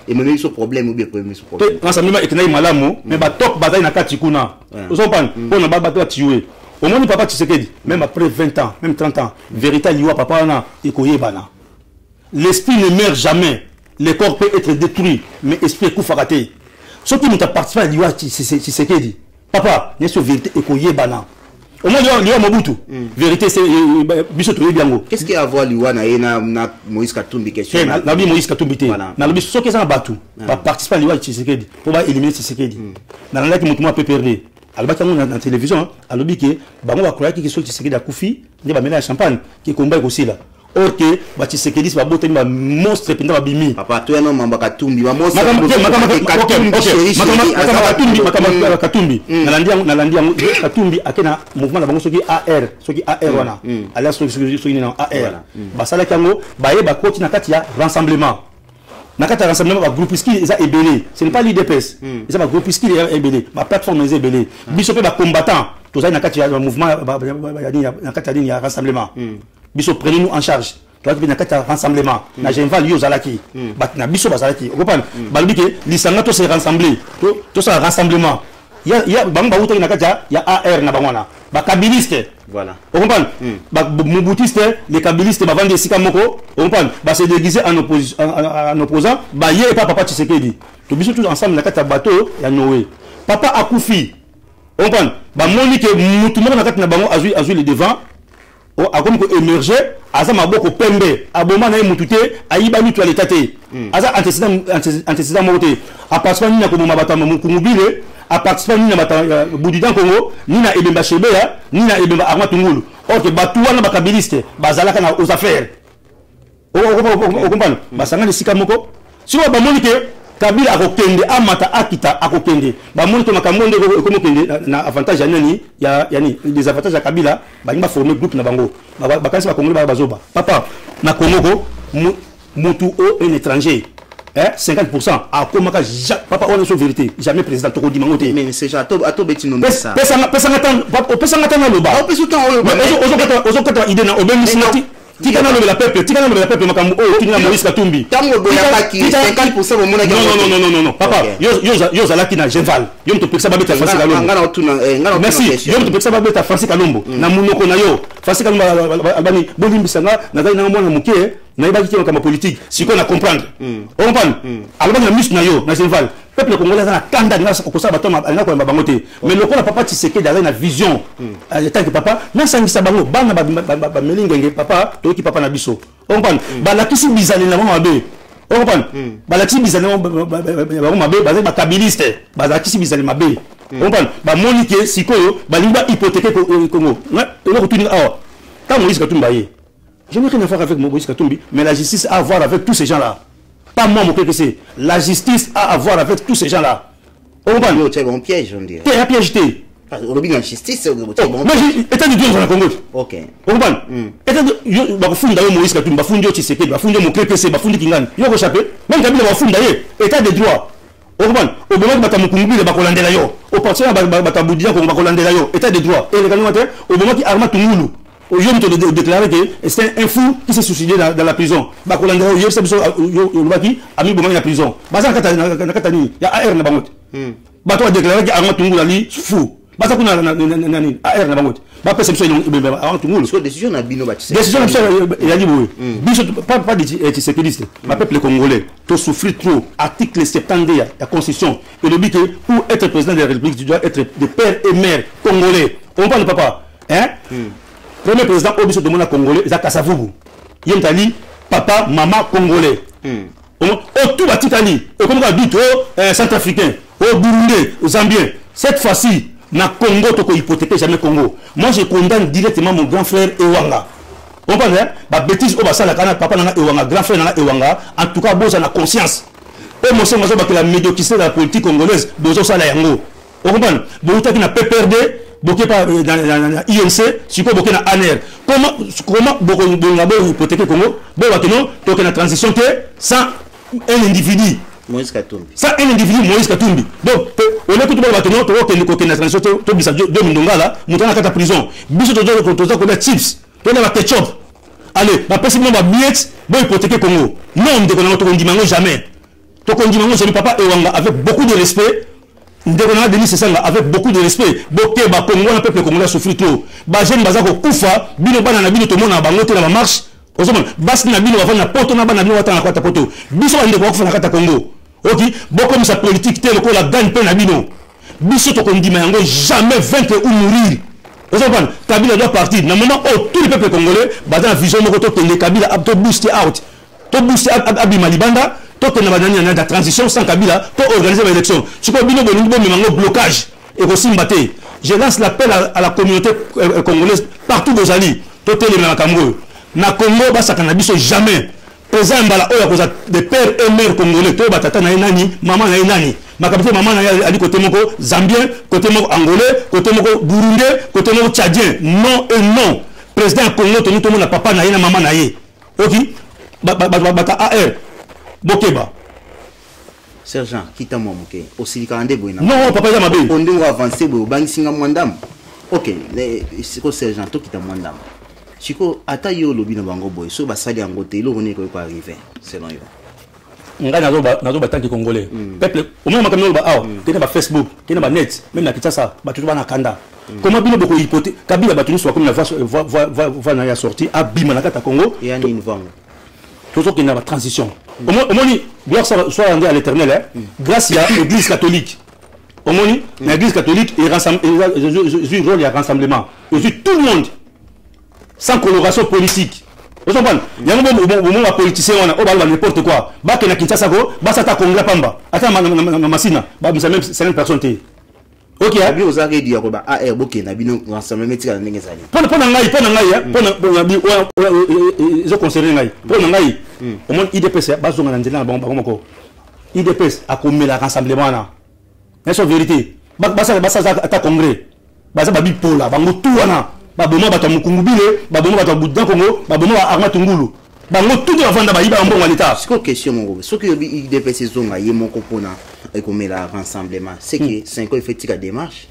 et même ce problème ou bien problème ce problème. Rassemblement est un malamu, mais bah top bataille na katikuna. Vous comprenez? Pour ne pas battre tuer. Au moins papa Tshisekedi, même après 20 ans, même 30 ans, véritable liwa papa na ekoyebana. L'esprit ne meurt jamais. Le corps peut être détruit, mais l'esprit coup faraté. Ce qui nous a participé à l'IWA Tshisekedi, papa, n'est-ce vérité et koyebana. Au moins, il y a Mobutu. Vérité, c'est Biso Touré Biango. Qu'est-ce qu'il y a à voir, Liwa, na Moïse Katumbi question? Na Moïse Katumbi. Na Lobi, ce qui est en Batou, va participer à Liwa Tshisekedi pour éliminer Tshisekedi. Dans la qui m'a peu perdu. Alors, dans la télévision, à Lobi, qui va croire qu'il y a Tshisekedi à Koufi, il va mettre la champagne, qui combat aussi là. Or que Tshisekedi va botter un monstre pendant la bimi. Papa, toi non mamba Katumbi, va monstre. Katumbi. Nalandi Katumbi akena mouvement la bango soki AR, soki AR wana. Alias soki na AR. Basala kango, baye ba koti na kati ya rassemblement. Na kati ya rassemblement ba groupiski eza ebele. Ce n'est pas l'IDPS. Eza ba groupiski ebele, ba plateforme eza ebele. Biso pe ba combattant, tozali na kati ya mouvement na kati ya rassemblement. Biso prenez-nous en charge. Toi qui venez à rassemblement, na Genval yo zalaki, na biso bazalaki. Vous comprenez? Balobi que lisanga to se rassembler, to ça rassemblement. Il y a banga uto na kata, il y a AR na bangwana. Ba kabiliste. Voilà. Vous comprenez? Ba mobutiste, les kabilistes ba vendre sika moko, vous comprenez? Ba se déguiser en opposition en opposant, ba yé pas papa Tshisekedi. To biso tous ensemble na kata bateau ya Noé. Papa akufi. Vous comprenez? Ba moni que mutu moko na kata na bango azui le devant. A comme émerger aza maboko pembe aboma na mutute ayiba mitu aletate aza antécédent moté a participer ni na ko mabata mukungubile a participer ni na bata budidan Congo ni na ebemba shebeya ni na ebemba arma tungulu or que batu wana bakabiliste bazalaka na aux affaires o comprendre basanga de sika moko sio ba monike Kabila akokende amata akita akokende ba moni to makambo ndeko komo kende na avantage ya nani ya ni des avantages ya Kabila ba ngba former groupe na bango ba kanisi ba Congolais ba bazoba papa na Congo mutu au un étranger 50% a komaka papa on est sur vérité jamais président to ko dimangote mais c'est ça to betino ça pesa ngata na loba o pesa to o ozo kata idée na obemi sinati tika na la peuple makambo o tika na Moïse Katumbi tango boya paki 50% au monde non papa yo zalaki na Genval yo mto peksa babeta Francis Kalombo ngana otuna merci yo mto peksa babeta Francis Kalombo na munoko na yo Francis Kalombo albani bolimbisanga na dai na mwana muke na ibaki kama kama politique siko na comprendre on comprend albani na mus na yo na Genval peuple congolais na kanda na kosa batoma na ko bango te mais le ko papa Tshisekedi dans na vision tant que papa na sangisa bango bana ba melingenge papa to ki papa na biso on comprend ba la kisi bizali na mama be on comprend ba la kisi bizali na mama be ba kabiliste ba la kisi bizali mabe on comprend ba monike sikoyo ba limba hypothéquer Congo na ko tuni ah tant Moïse Katumbi baye je n'ai rien à faire avec Moïse Katumbi mais la justice a à voir avec tous ces gens là. Pas moi, mon PPC. La justice a à voir avec tous ces gens-là. On comprend? C'est un piège, on dirait. C'est un piège. On a bien la justice, c'est un bon. Moi, état de Dieu dans le Congo. Ok. On comprend? État de Dieu, Moïse Katumbi, Bafundi Tshisekedi, Bafundi mon PPC, Bafundi Kingan. Yo ko chapé. Même Kabila Bafundi d'ailleurs. État de droit. On comprend? Au moment où Batamu Kungubi le bakolandela yo. Au parti à Batabudia ko bakolandela yo. État de droit. Et légalement au moment qui arma Tungulu. Aujourd'hui, on te déclaré que c'est un fou qui s'est suicidé dans la prison. Bakolanda, yo c'est Yolubaki, ami Bomani la prison. Baza Katani, il y a AR na bangot. Bato a déclaré que Armand Tungulu ali fou. Baza kuna nani AR na bangot. Ba perception il Armand Tungulu. So décision na bino ba Tshisekedi. Décision il a dit oui. Biso pas de Tshisekedi. Ma peuple congolais, to souffrir trop. Article 70 de la Constitution. Et le but que pour être président de la République, tu dois être de père et mère congolais. On parle papa, hein? Premier président au biso de mon congolais, Zaka Savubu. Yentali, papa, maman congolais. Au tout batitali, et comme on a dit, au centrafricain, au Burundais, au Zambien. Cette fois-ci, na Congo, tu peux hypothéquer jamais Congo. Moi, je condamne directement mon grand frère Ewanga. On parle, hein? Bah, bêtise, au bassin, papa, nana Ewanga, grand frère, nana Ewanga. En tout cas, bon, ça a conscience. Et moi, c'est la médiocrité de la politique congolaise, besoin ça, la yango. On comprend? Bon, tu as une PPRD. Boké pas dans INC, si quoi boké na ANR. Comment boké hypothéquer Congo? Bon, maintenant, tu as une transition sans un individu. Moïse Katumbi. Sans un individu, Moïse Katumbi. Donc, on est tout le monde maintenant, tu as une transition, tu as bisa 2 Mindonga là, montant à la prison. Biso tu as chips, tu as ketchup. Allez, la personne va bien, bon hypothéquer Congo. Non, on ne dit jamais. Tu ne jamais papa Ewanga avec beaucoup de respect. Denis Sessanga avec beaucoup de respect. Boké ba Congo na peuple congolais souffre trop. Ba jeune bazako kufa, bino bana na bino to mona bango te na marche. Ozomon, bas na bino va na poto na bana bino wata na kwata poto. Biso ande ko kufa na kata Congo. OK, boko comme sa politique tel ko la gagne pe na bino. Biso to kondima yango jamais vaincre ou mourir. Kabila doit partir. Dans le moment où tous les peuples congolais, dans la vision de Kabila, to boost out, to boost Abima Libanda, to que la transition sans Kabila, to organiser l'élection. Si vous avez un blocage et aussi mbaté, je lance l'appel à la communauté congolaise partout où vous allez, to télé na Cameroun. Na Congo, ça cannabis jamais. Président Mbala, des pères et mères congolais, to batata na nani, maman na nani. Ma capitale maman a dit côté moko Zambien, côté moko Angolais, côté moko Burundais, côté moko Tchadien. Non et non. Président Congo, tout le monde a papa na maman na ye. Ok? Bata AR. Bokeba. Sergent, quitte moi moké. Aussi quand boina. Non, papa ya mabe. On doit avancer bo bang singa mwandam. Ok, c'est quoi sergent to quitte mwandam. Chiko ata yo lobi na bango boy. So ba sali angote lo rone ko arriver selon yo. Nga nazo batangi congolais peuple au moins makamelo ba kena ba Facebook kena ba net même na Kinshasa ba tout ba na kanda comment bino boko hypothèse Kabila ba tout soit comme la va na ya sorti abima na kata Congo et ani nvango toujours qu'il y a une transition au moins gloire soit rendu à l'éternel grâce à l'église catholique au moins l'église catholique et rassemble Jésus rôle à rassemblement et tout le monde sans coloration politique. Vous comprenez? Il y a un moment où politicien on a n'importe quoi. Bah que na Kinshasa go, bah ça ta Congrès pamba. Attends ma masina, bah ça même 50 personnes té. OK. Abi ozare di yakoba AR boke na bino rassemblement tika na ndenge zali. Pona ngai pona bi zo conseiller ngai. Pona ngai. Au moins IDPS ba zonga na nzela na bango moko. IDPS a commis la rassemblement na. C'est vérité. Bah ça ta Congrès. Bah ça ba bi pola, bango tout wana. Baboma bata mukungubile, baboma bata budan Congo, baboma arma tungulu. Bango tout de vanda ba iba mbongo l'état. C'est quoi question mon ce que IDPS zonga ye moko pona et comme la rassemblement, c'est que 5 ans il fait tika démarche.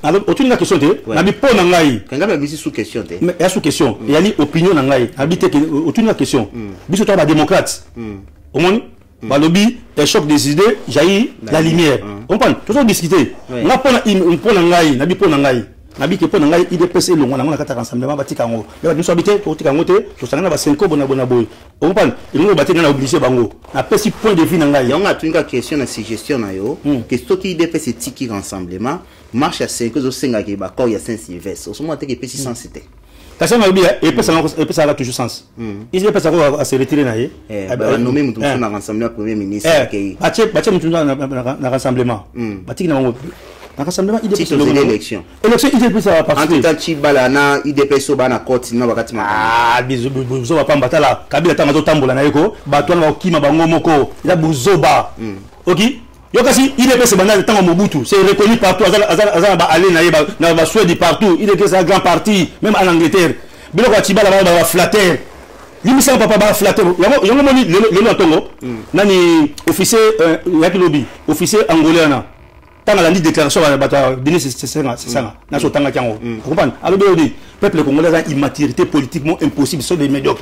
Alors autre une question té, na bi pona ngai. Kanga ba bisi sous question té. Mais sous question, il y a ni opinion na ngai. Habité que autre une question. Biso to ba démocrate. Au moins ba lobby un choc des idées, jaillit la lumière. On prend toujours discuter. Na pona ngai, na bi pona ngai. Nabi ke pona ngai IDPS longo na kata rassemblement batika ngo ba biso habité to tika ngote to sanga na ba 5 bona boy on parle il ngo batika na obligé bango na pesi point de vue na ngai yonga tunga question na suggestion na yo que ce qui IDPS tiki rassemblement marche à 5 zo senga ke ba ko ya Saint-Sylvestre au moment que pesi sans cité kasi na bien et ça a toujours sens IDPS a se retirer na ye ba nommer mutu na rassemblement premier ministre ke bache mutu na rassemblement batika na ngo na rassemblement IDPS l'élection IDPS va participer en tout cas Chibala na IDPS ba na court na bakati ma bizo ba pamba tala Kabila tanga zo tambola na yeko ba to na okima bango moko ila buzoba OK yo kasi IDPS bana tanga Mobutu c'est reconnu partout azala ba aller na ba Suède partout il est un grand parti même en Angleterre biloko Chibala ba flatter limisa papa ba flatter yango moni le tongo nani officier yakilobi officier angolais na tanga la déclaration à bata Denis c'est ça na so tanga kango comprendre alors be peuple congolais a immaturité politiquement impossible sur les médiocres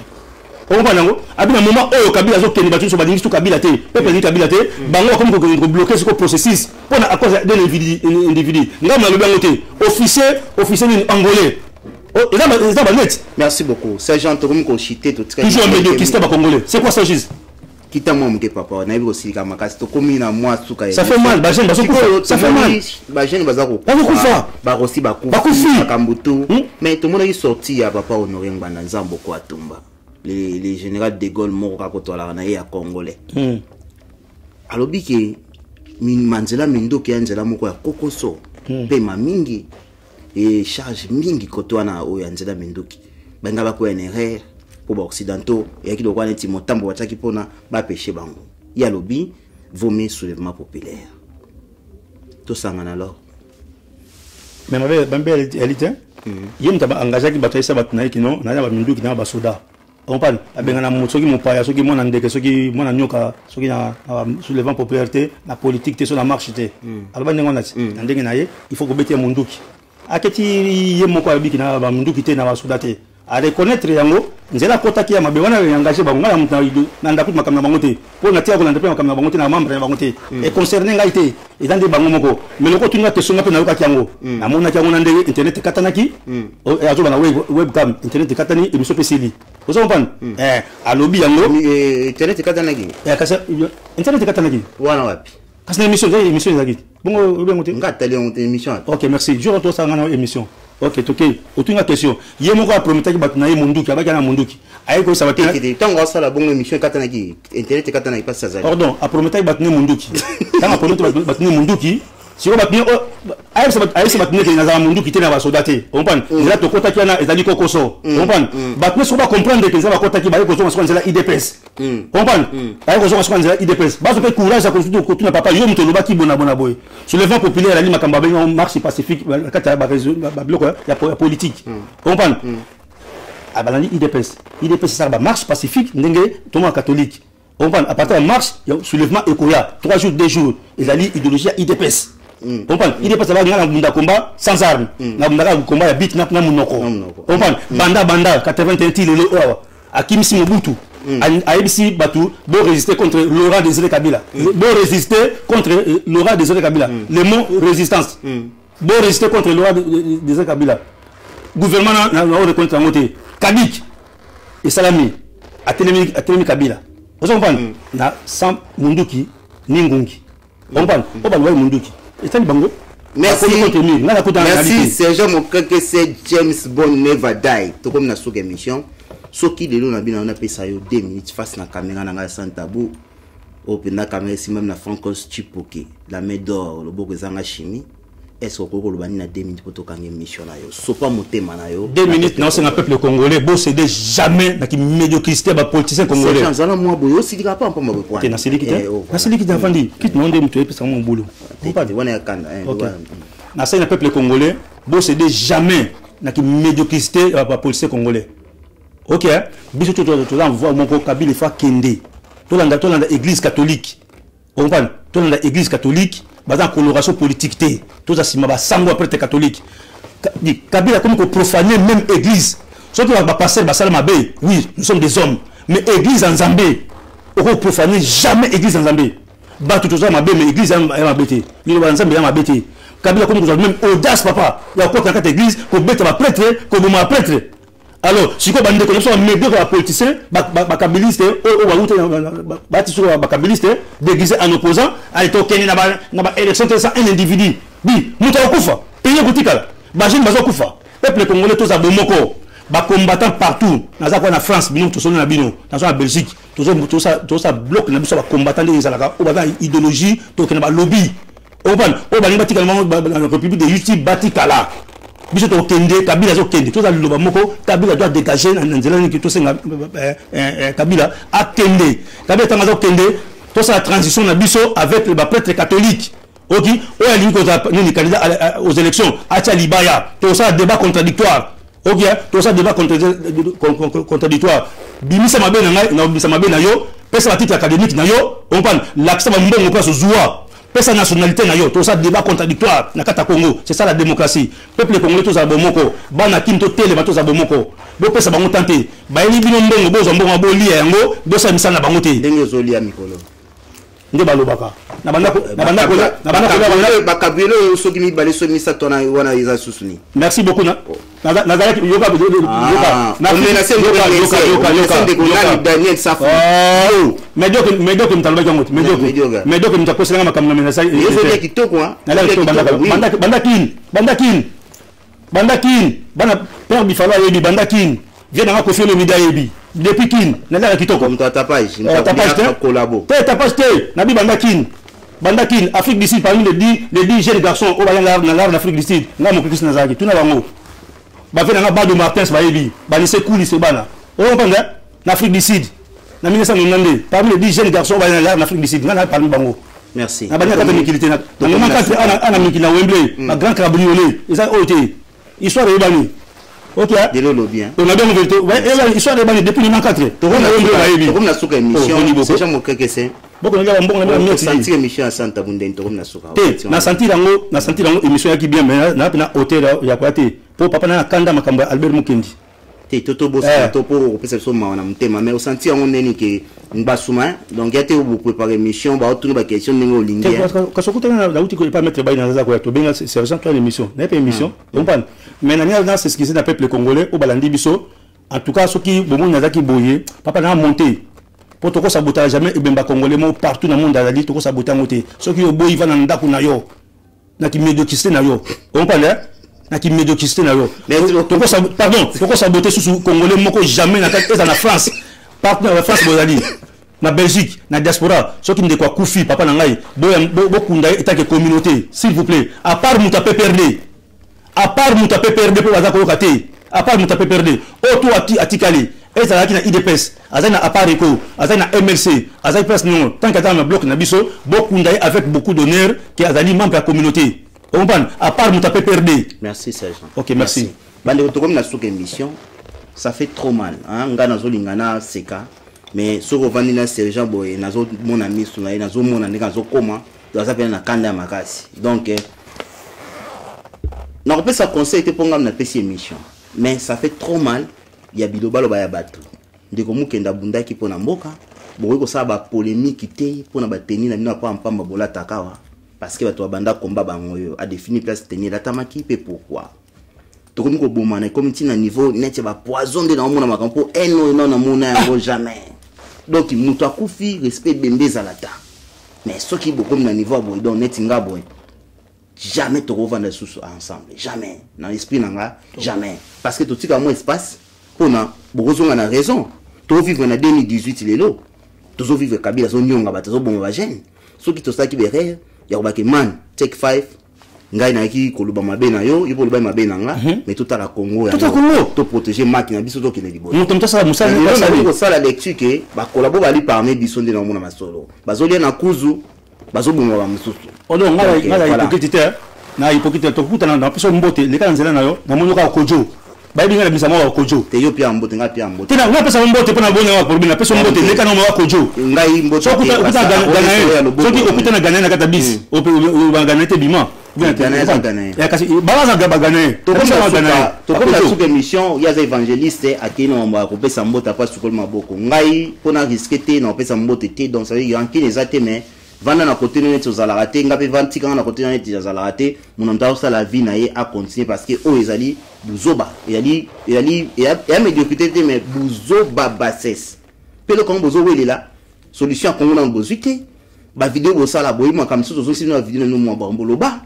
comprendre abina moment oyo Kabila zo keni batu so badingi to Kabila te peuple ni Kabila te bango comme ko bloquer ce processus pour à cause d'un individu ngam na lobango te officier ni angolais ils ont net. Merci beaucoup sergent Torum ko chité tout toujours médiocre ba congolais c'est quoi ça juste kita moi mon papa na ibo sika makasi to komi na moi suka ça fait mal ba jeune ça fait mal ba jeune bazako ba rosi ba kufa kambutu mais tout le monde est sorti ya papa Honoré Nganda Nzambo ko atumba les général de Gaulle moko ka kotola na ya congolais alobi ke Mandela Mindoki anzela moko ya kokoso pema mingi et charge mingi kotwana o ya Nzela Mindoki banga ba ko NRR pour les occidentaux et qui doit être motambo wataki pona ba pêcher bango ya lobby vomir soulèvement populaire tout ça en alors mais ma belle élite yem taba engagé ki bataille sa batuna ki non na ba mindu ki na ba soda on parle abenga na motsoki mopaya soki mona ndeke soki mona nyoka soki na soulèvement popularité na politique te so na marche te alba ndengo na ndenge na ye il faut ko betia munduki aketi yemo ko abiki na ba munduki te na ba soda te à reconnaître yango nzela kota ki ya mabe wana engagé bango na mutu na ndakuti makamna bango te pour na tia ko na ndape makamna bango te na membre na bango te et concerné ngai te et dans des bango moko mais loko tunga question ngape na yoka yango na mona yango na ndenge internet katanaki azoba na webcam internet katani et biso pesili ozo comprendre alobi yango internet katanaki kasa internet katanaki wana wapi kasi na émission ezaki bongo bengo te ngata le émission OK merci je retourne ça ngana émission Ok, ok. Autre une question. Hier, mon gars, promettait que Batnaï Munduki, avec un Munduki. Aïe, que ça va être. Tant que ça, la bonne émission, Katanaki, Internet, Katanaki, pas ça. Pardon, à promettait que Batnaï Munduki. Quand on promettait que Batnaï Munduki, si on Batnaï, aïe, c'est Batnaï qui est dans un Munduki qui est dans la soldate. On prend. Là, tu comptes qu'il y a des Kokoso. On prend. Batnaï, si on va comprendre que ça va compter qu'il va y avoir qu'on la IDPS. On prend. Aïe, qu'on la IDPS. Bas, on fait courage à construire tout le papa. Yo, on te le bâti bon aboy. Soulèvement populaire, la ligne Makamba, on marche pacifique. Quand il y a un bloc, il y a politique. On prend. Ah, bah, IDPS. IDPS, c'est ça, marche pacifique, tout le monde catholique. On prend. À partir de marche, il y a soulèvement Ekoya. 3 jours, 2 jours. Ils allaient idéologie IDPS. On prend. IDPS, ça va gagner un combat sans armes. Un combat, il y a bit, n'a monoko. On prend. Banda, 81 tirs, à Kimsi Mobutu. À ABC Batou, beau résister contre Laurent Désiré Kabila. Beau résister contre Laurent Désiré Kabila. Le mot résistance. Beau résister contre Laurent Désiré Kabila. Gouvernement n'a pas reconnu la montée. Kabik et Salami à Télémi Kabila. Vous comprenez? Na Sam Munduki, Ningungi. On parle. On parle de Munduki. Et ça, Bango. Merci. Merci, Sergent Mokake, c'est James Bond Never Die. Tout comme na sous émission. Ce qui de l'eau n'a bien on a payé ça 2 minutes face à la caméra dans sans tabou. Open la caméra si même la Francos Chipoke. La main d'or, le beau zanga chimie. Est-ce qu'on peut le 2 minutes pour toquer une émission là yo? So pas monter manayo. 2 minutes non c'est un peuple congolais. Beau c'est jamais dans qui médiocrité ba politicien congolais. C'est genre moi boyo si pas en pas me quoi. Na sili kita. Na sili kita fandi. Quitte non de mutuer pour mon boulot. Pas de wana kanda. Na c'est un peuple congolais. Beau c'est jamais dans qui médiocrité ba politicien congolais. Ok, biso tout on voit mon Kabila fa kende. Tout dans l'église catholique. On comprend? Tout dans l'église catholique. Bazan coloration politique té tout ça si ma sango prêtre catholique Kabila comme profaner même église surtout va passer basal mabe oui nous sommes des hommes mais église en Zambie on profaner jamais église en Zambie ba tout ça mabe mais église en mabete il va ensemble en mabete Kabila comme même audace papa il y a quoi dans cette église pour bête ba prêtre comme ma prêtre. Alors, si vous avez des politiciens, des kabilistes, déguisés en opposant, à l'élection de un individu. Oui, nous avons Koufa, pays Goutikal, Bajin Bazokoufa, peuple congolais, tous à Bomoko, combattant partout, dans la France, tous dans la Belgique, tout ça bloque, nous sommes combattants des Zalaka, ou dans l'idéologie, tout le lobby. Au la République de Justice, Batikala. Biso to kende Kabila zo kende to za loba moko Kabila doit dégager na nzela ni to senga Kabila a kende Kabila tanga zo kende to sa transition na biso avec le prêtre catholique. OK o ya linko za ni candidat aux élections acha libaya to ça débat contradictoire. OK to ça débat contradictoire bimisa mabe na ngai na bimisa mabe na yo pesa titre académique na yo on parle l'accès ba mbongo place zoua sa nationalité na yo tout ça débat contradictoire na kata Congo c'est ça la démocratie peuple congolais tous abomoko bana kinto tele ba tous abomoko bo pesa bango tante ba eli bino mbongo bozo mbongo bo lia yango do sa misana bango te ndenge zo lia mikolo nde balobaka na banda ko ba kabilo soki mi bale so misa tona wana iza susuni. Merci beaucoup na nazalaki yoka na menacé yoka Daniel Safu médiocre mtaloba jango médiocre mtakoselanga makamna menacé yezo ya kitoko banda kin bana père bifalo yebi banda kin vient na ko felo mida yebi depuis kin na la kitoko comme ta page collabo ta page na bi banda kin Afrique du Sud parmi les 10 jeunes garçons au bayan na l'Afrique du Sud na mo Christ Nazaki tuna bango ba fait na Bado Martins ba yebi ba lycée cool lycée bana on comprend na Afrique du Sud na 1992 parmi les 10 jeunes garçons au bayan na Afrique du Sud na parmi bango. Merci. Na banya kata mikilité na ana mikina Wembley ma grand cabriolet ça oté histoire de bani. OK de l'eau bien. On a bien vérité ouais histoire de bani depuis 94 to on a Wembley comme na suka émission c'est jamais mon quelque c'est boko na mbongo na mieux sentir émission à Santa Bunde to comme na suka na sentir yango émission yaki bien mais na hôtel ya kwate po papa na kanda makambo Albert Mukendi te toto bossa to pour perception na mutema mais au sentir on neni ke mbasuma donc yate vous préparer émission ba autour ba question ningo lingi ka sokuta na uti ko pas mettre ba na za ko to benga sergent toi l'émission na pas émission on parle mais na c'est ce qui c'est na peuple congolais au balandi biso en tout cas ceux qui bon na za ki boyer papa na monter pour to ko sabotage jamais et bemba congolais mo partout dans le monde azali to ko saboter ngote ceux qui boyer va na ndako na yo na ki médiocrité na yo on parle na ki médiocrité na yo. Pardon, pourquoi saboter sous congolais moko jamais na la France. Partenaire la France bozali. Na Belgique, na diaspora, ceux qui ne quoi koufi papa na ngai, bokunda état que communauté, s'il vous plaît. À part muta PPRD. À part muta PPRD pour bazako kate. À part muta PPRD. Auto atikali. Ezalaki na IDPS, azali na Apareco, azali na MLC, azali presse non, tant que dans bloc na biso, bokunda avec beaucoup d'honneur qui azali membre de la communauté. Vous comprenez? À part nous taper perdu. Merci Sergent. OK, merci. Bande comme na sous émission, ça fait trop mal hein, nga nazo lingana seka, mais ce revandi na Sergent boy nazo mon ami suna nazo mon ande nazo koma, doza pena na kanda makasi. Donc na repère ça conseil te ponga na pesi émission, mais ça fait trop mal. Il y a biloba lo baya bato ndeko mukenda bundaki pona mboka boye ko saba polémique té pona ba tenir na bino pa mpamba bola takawa parce que bato banda combat bango yo a défini place tenir la tamaki pe pourquoi to komi ko bomana comme tina niveau net ba poison de na mona makampo eno non na mona yango jamais donc muto akufi respect bembeza lata mais ce qui beaucoup na niveau boy donc net nga boy jamais to revendre sous ensemble jamais dans l'esprit nanga jamais parce que tout tika mo espace on a raison. Tu vivre en 2018 il est là. Tu vivre Kabila son nyonga ba to bon ba jeune. Ceux qui to sta ki derrière, ya ba ke man take 5 ngai na ki koluba mabe na yo, yo koluba mabe na nga, mais tout à la Congo ya. Tout à Congo to protéger mak na biso to ki na libo. Nous tombe ça musa na ça la lecture que ba kolabo ba li parmi biso de na mona masolo. Bazoli na kuzu, bazobonga ba mususu. Odo ngala hypocrite na hypocrite to kutana na peso mbote le kana nzela na yo na mono ka kojo. Baby ngala bisa mwa kojo te yo pia mbote nga pia mbote tena nga pesa mbote pona bonya wa porobina pesa mbote leka na mwa kojo ngai mbote so kuta gana so ki okuta na gana na kata bis o gana te bima ya kasi baza gaba gana to comme la sous émission ya za évangéliste akina mwa ko pesa mbote pas sukol maboko ngai pona risquer te na pesa mbote te donc ça veut dire qu'il les a te mais vanda na côté net aux alarate ngape vanti kana na côté net aux alarate mon anta ça la vie na ye a continuer parce que o ezali buzoba ezali ya médiocrité mais buzoba bassesse pelo comme bozo wele là solution comme on bozité ba vidéo bo ça la boyima comme ça so sino vidéo no mo ba mboloba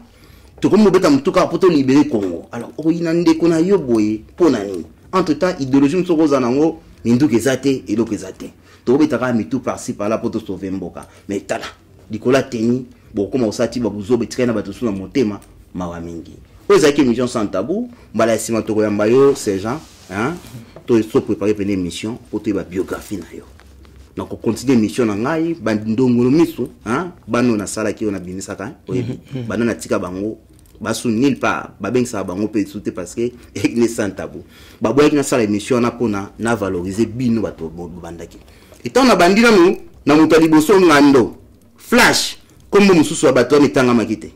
to comme beta mtuka poto libérer Congo alors o ina ndeko na yo boye pona ni entre temps idéologie msoko za nango minduke zate et loko zate to beta ka mitu par-ci par là poto sauver mboka mais tala Nicolas Teni, bon comme on s'attire babuzo betrena batosu na motema mawa mingi. Aux acquis mission sans tabou, mbala sima to koyamba yo Sergent, hein? To so préparer une émission pour te ba biographie na yo. Donc on continue mission na ngai bandongo miso, hein? Bano na sala ki on a binisaka, oyebi. Bano na tika bango basu nil pa babeng sa bango pe souté parce que église sans tabou. Baboya ki na sala émission na pona na valoriser bino bato bandaki. Et tant na bandina nous na mutali boso ngando. Flash comme mususu abato mitanga makite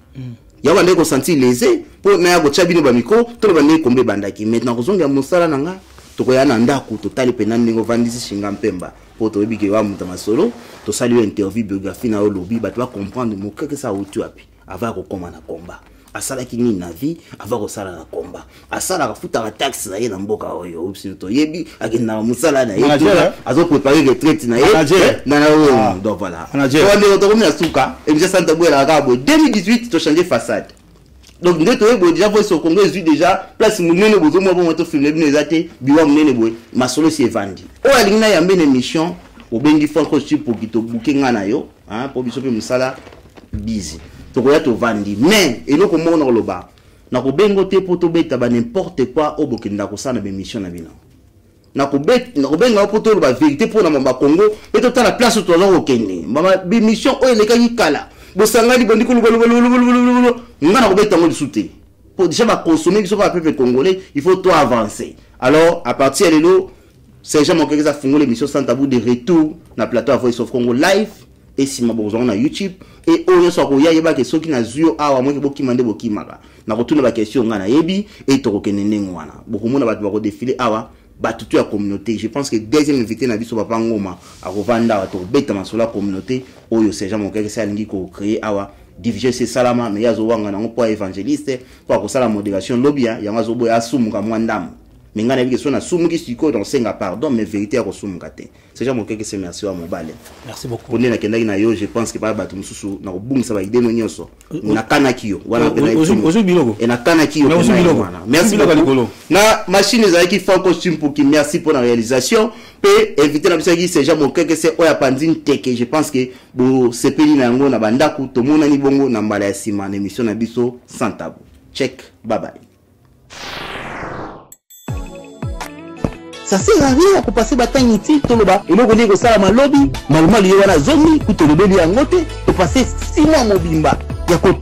ya wande ko sentir lésé pour na ya ko chabino ba micro to bande kombe bandaki maintenant ko zonga musala nanga to ko ya na ndako to tali pena ndingo vandisi shinga mpemba pour to bige wa mutama solo to saluer interview biographie na lobby ba to comprendre mo que ça outu api avant ko koma na combat asala kingi na vie avant ko sala na combat asala ka futa ka tax na ye na mboka oyo opsi to yebi akina musala na ye azo préparer retraite na ye na donc voilà on to komina suka et déjà santa boela ka bo 2018 to changer façade donc ndeto ebo déjà voice au Congo est déjà place munene bozo mo bon to filmer bino ezate biwa munene boy masolo si evandi o alingna ya mbene mission o bengi fonko sur pour kito bukenga na yo hein pour biso pe musala busy to koya to vandi mais eloko mona loba na ko bengo te poto beta ba n'importe quoi o bokenda ko sana be mission na bino na ko benga poto ba vérité pour na mamba Congo et to la place to lo kende mama be mission o eleka kala bo sangali bondi ko ngana ko beta mo disute pour déjà ba consommer qui sont pas peuple congolais il faut toi avancer alors à partir de là c'est jamais que ça fungole l'émission sans tabou de retour na plateau à Voice of Congo live et si ma bozo na YouTube et oyo so ko ya yeba ke soki na zuyo awa mo ke bokimande bokimaka na kotuna ba question ngana yebi et to kokene ngwana bokomona batu ba ko défiler awa batutu ya communauté je pense que deuxième invité na biso papa ngoma a kovanda to beta masola communauté oyo c'est jamais que ça lingi ko créer awa division c'est salama mais yazo wanga na po évangéliste pour ko sala modération lobby ya ngazo boya asumuka mwandam mais ngana bi so na sumuki siko dans senga pardon mais vérité ko sumuka te c'est déjà mon quelque c'est merci à mobile merci beaucoup pour na kenda na yo je pense que pas batu mususu na obungisa ba idemo nyonso na kanaki yo wana pena ozo biloko et na kanaki yo merci beaucoup na machine ezaki fa costume pour qui merci pour la réalisation peut éviter la bisaki c'est déjà mon quelque c'est oya pandine teke je pense que bo sepeli na ngo na bandaku to mona ni bongo na mbala ya sima na émission na biso sans tabou check bye bye. Ça sert à rien pour passer bataille inutile tout le bas. Et donc on dit que ça ma lobby, malma lié wana zombie, ku tolo beli angote, to passer 6 mois mobimba. Ya ko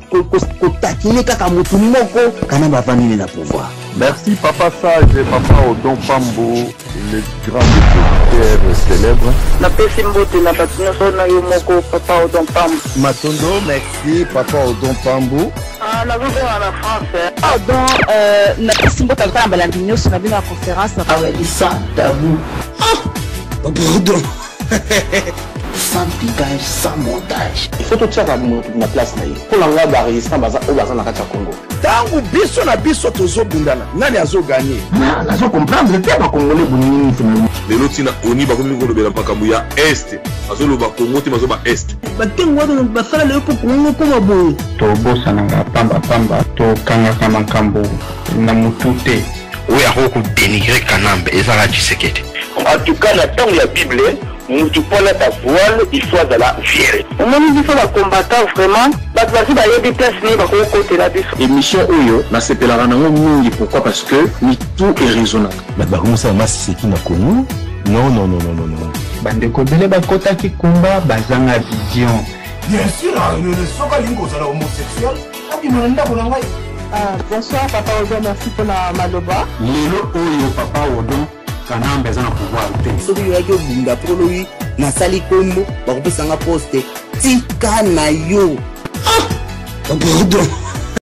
takine kaka mutu moko kana bavandi na pouvoir. Merci Papa Sage et Papa Odon Pambo, le grand auditeur célèbre. La Pessimbote, la Patino na Yomoko, Papa Odon Pambo. Matondo, merci Papa Odon Pambo. Ah, la Google à la France. Pardon, la Pessimbote à la Balandino sur la ville à la conférence. Ah ouais, ça, tabou. Ah, pardon. Sans piquage, sans montage. Il faut tout faire na place na yo. Pour l'enga ba résistant baza o baza na kati ya Congo. Tangu biso na biso tozo bundana. Nani azo gagner? Na zo comprendre te ba Congolais bunini finalement. Lelo tina oni ba komi ko lobela makambo ya est. Azo loba Congo te mazo ba est. Ba tengo wana ba sala le pour Congo ko boye. To bosa na pamba to kanga kama makambo na mutute. Oya hoko dénigrer Kanambe ezala Tshisekedi. En tout cas, la temps de la Bible, nous tu prends ta voile, il faut de la vierge. Au moment où il faut la combattre vraiment, la place va y avoir des va côté la biso. Émission Oyo, na sepelaka nango mingi pourquoi parce que ni tout est raisonnable. Ba commencer à masser qui na connu. Non. Bande ko bele ba kota ki kumba bazanga vision. Bien sûr, le soka lingo ça la homosexuel. Abi monanda ko ngai. Bonsoir Papa Odon, merci pour la maloba. Lelo Oyo Papa Odon Kanambe za pouvoir te. Soki yo yaki obunda polo yi na sali kombo bakopesanga poste tika na yo. Ah, pardon.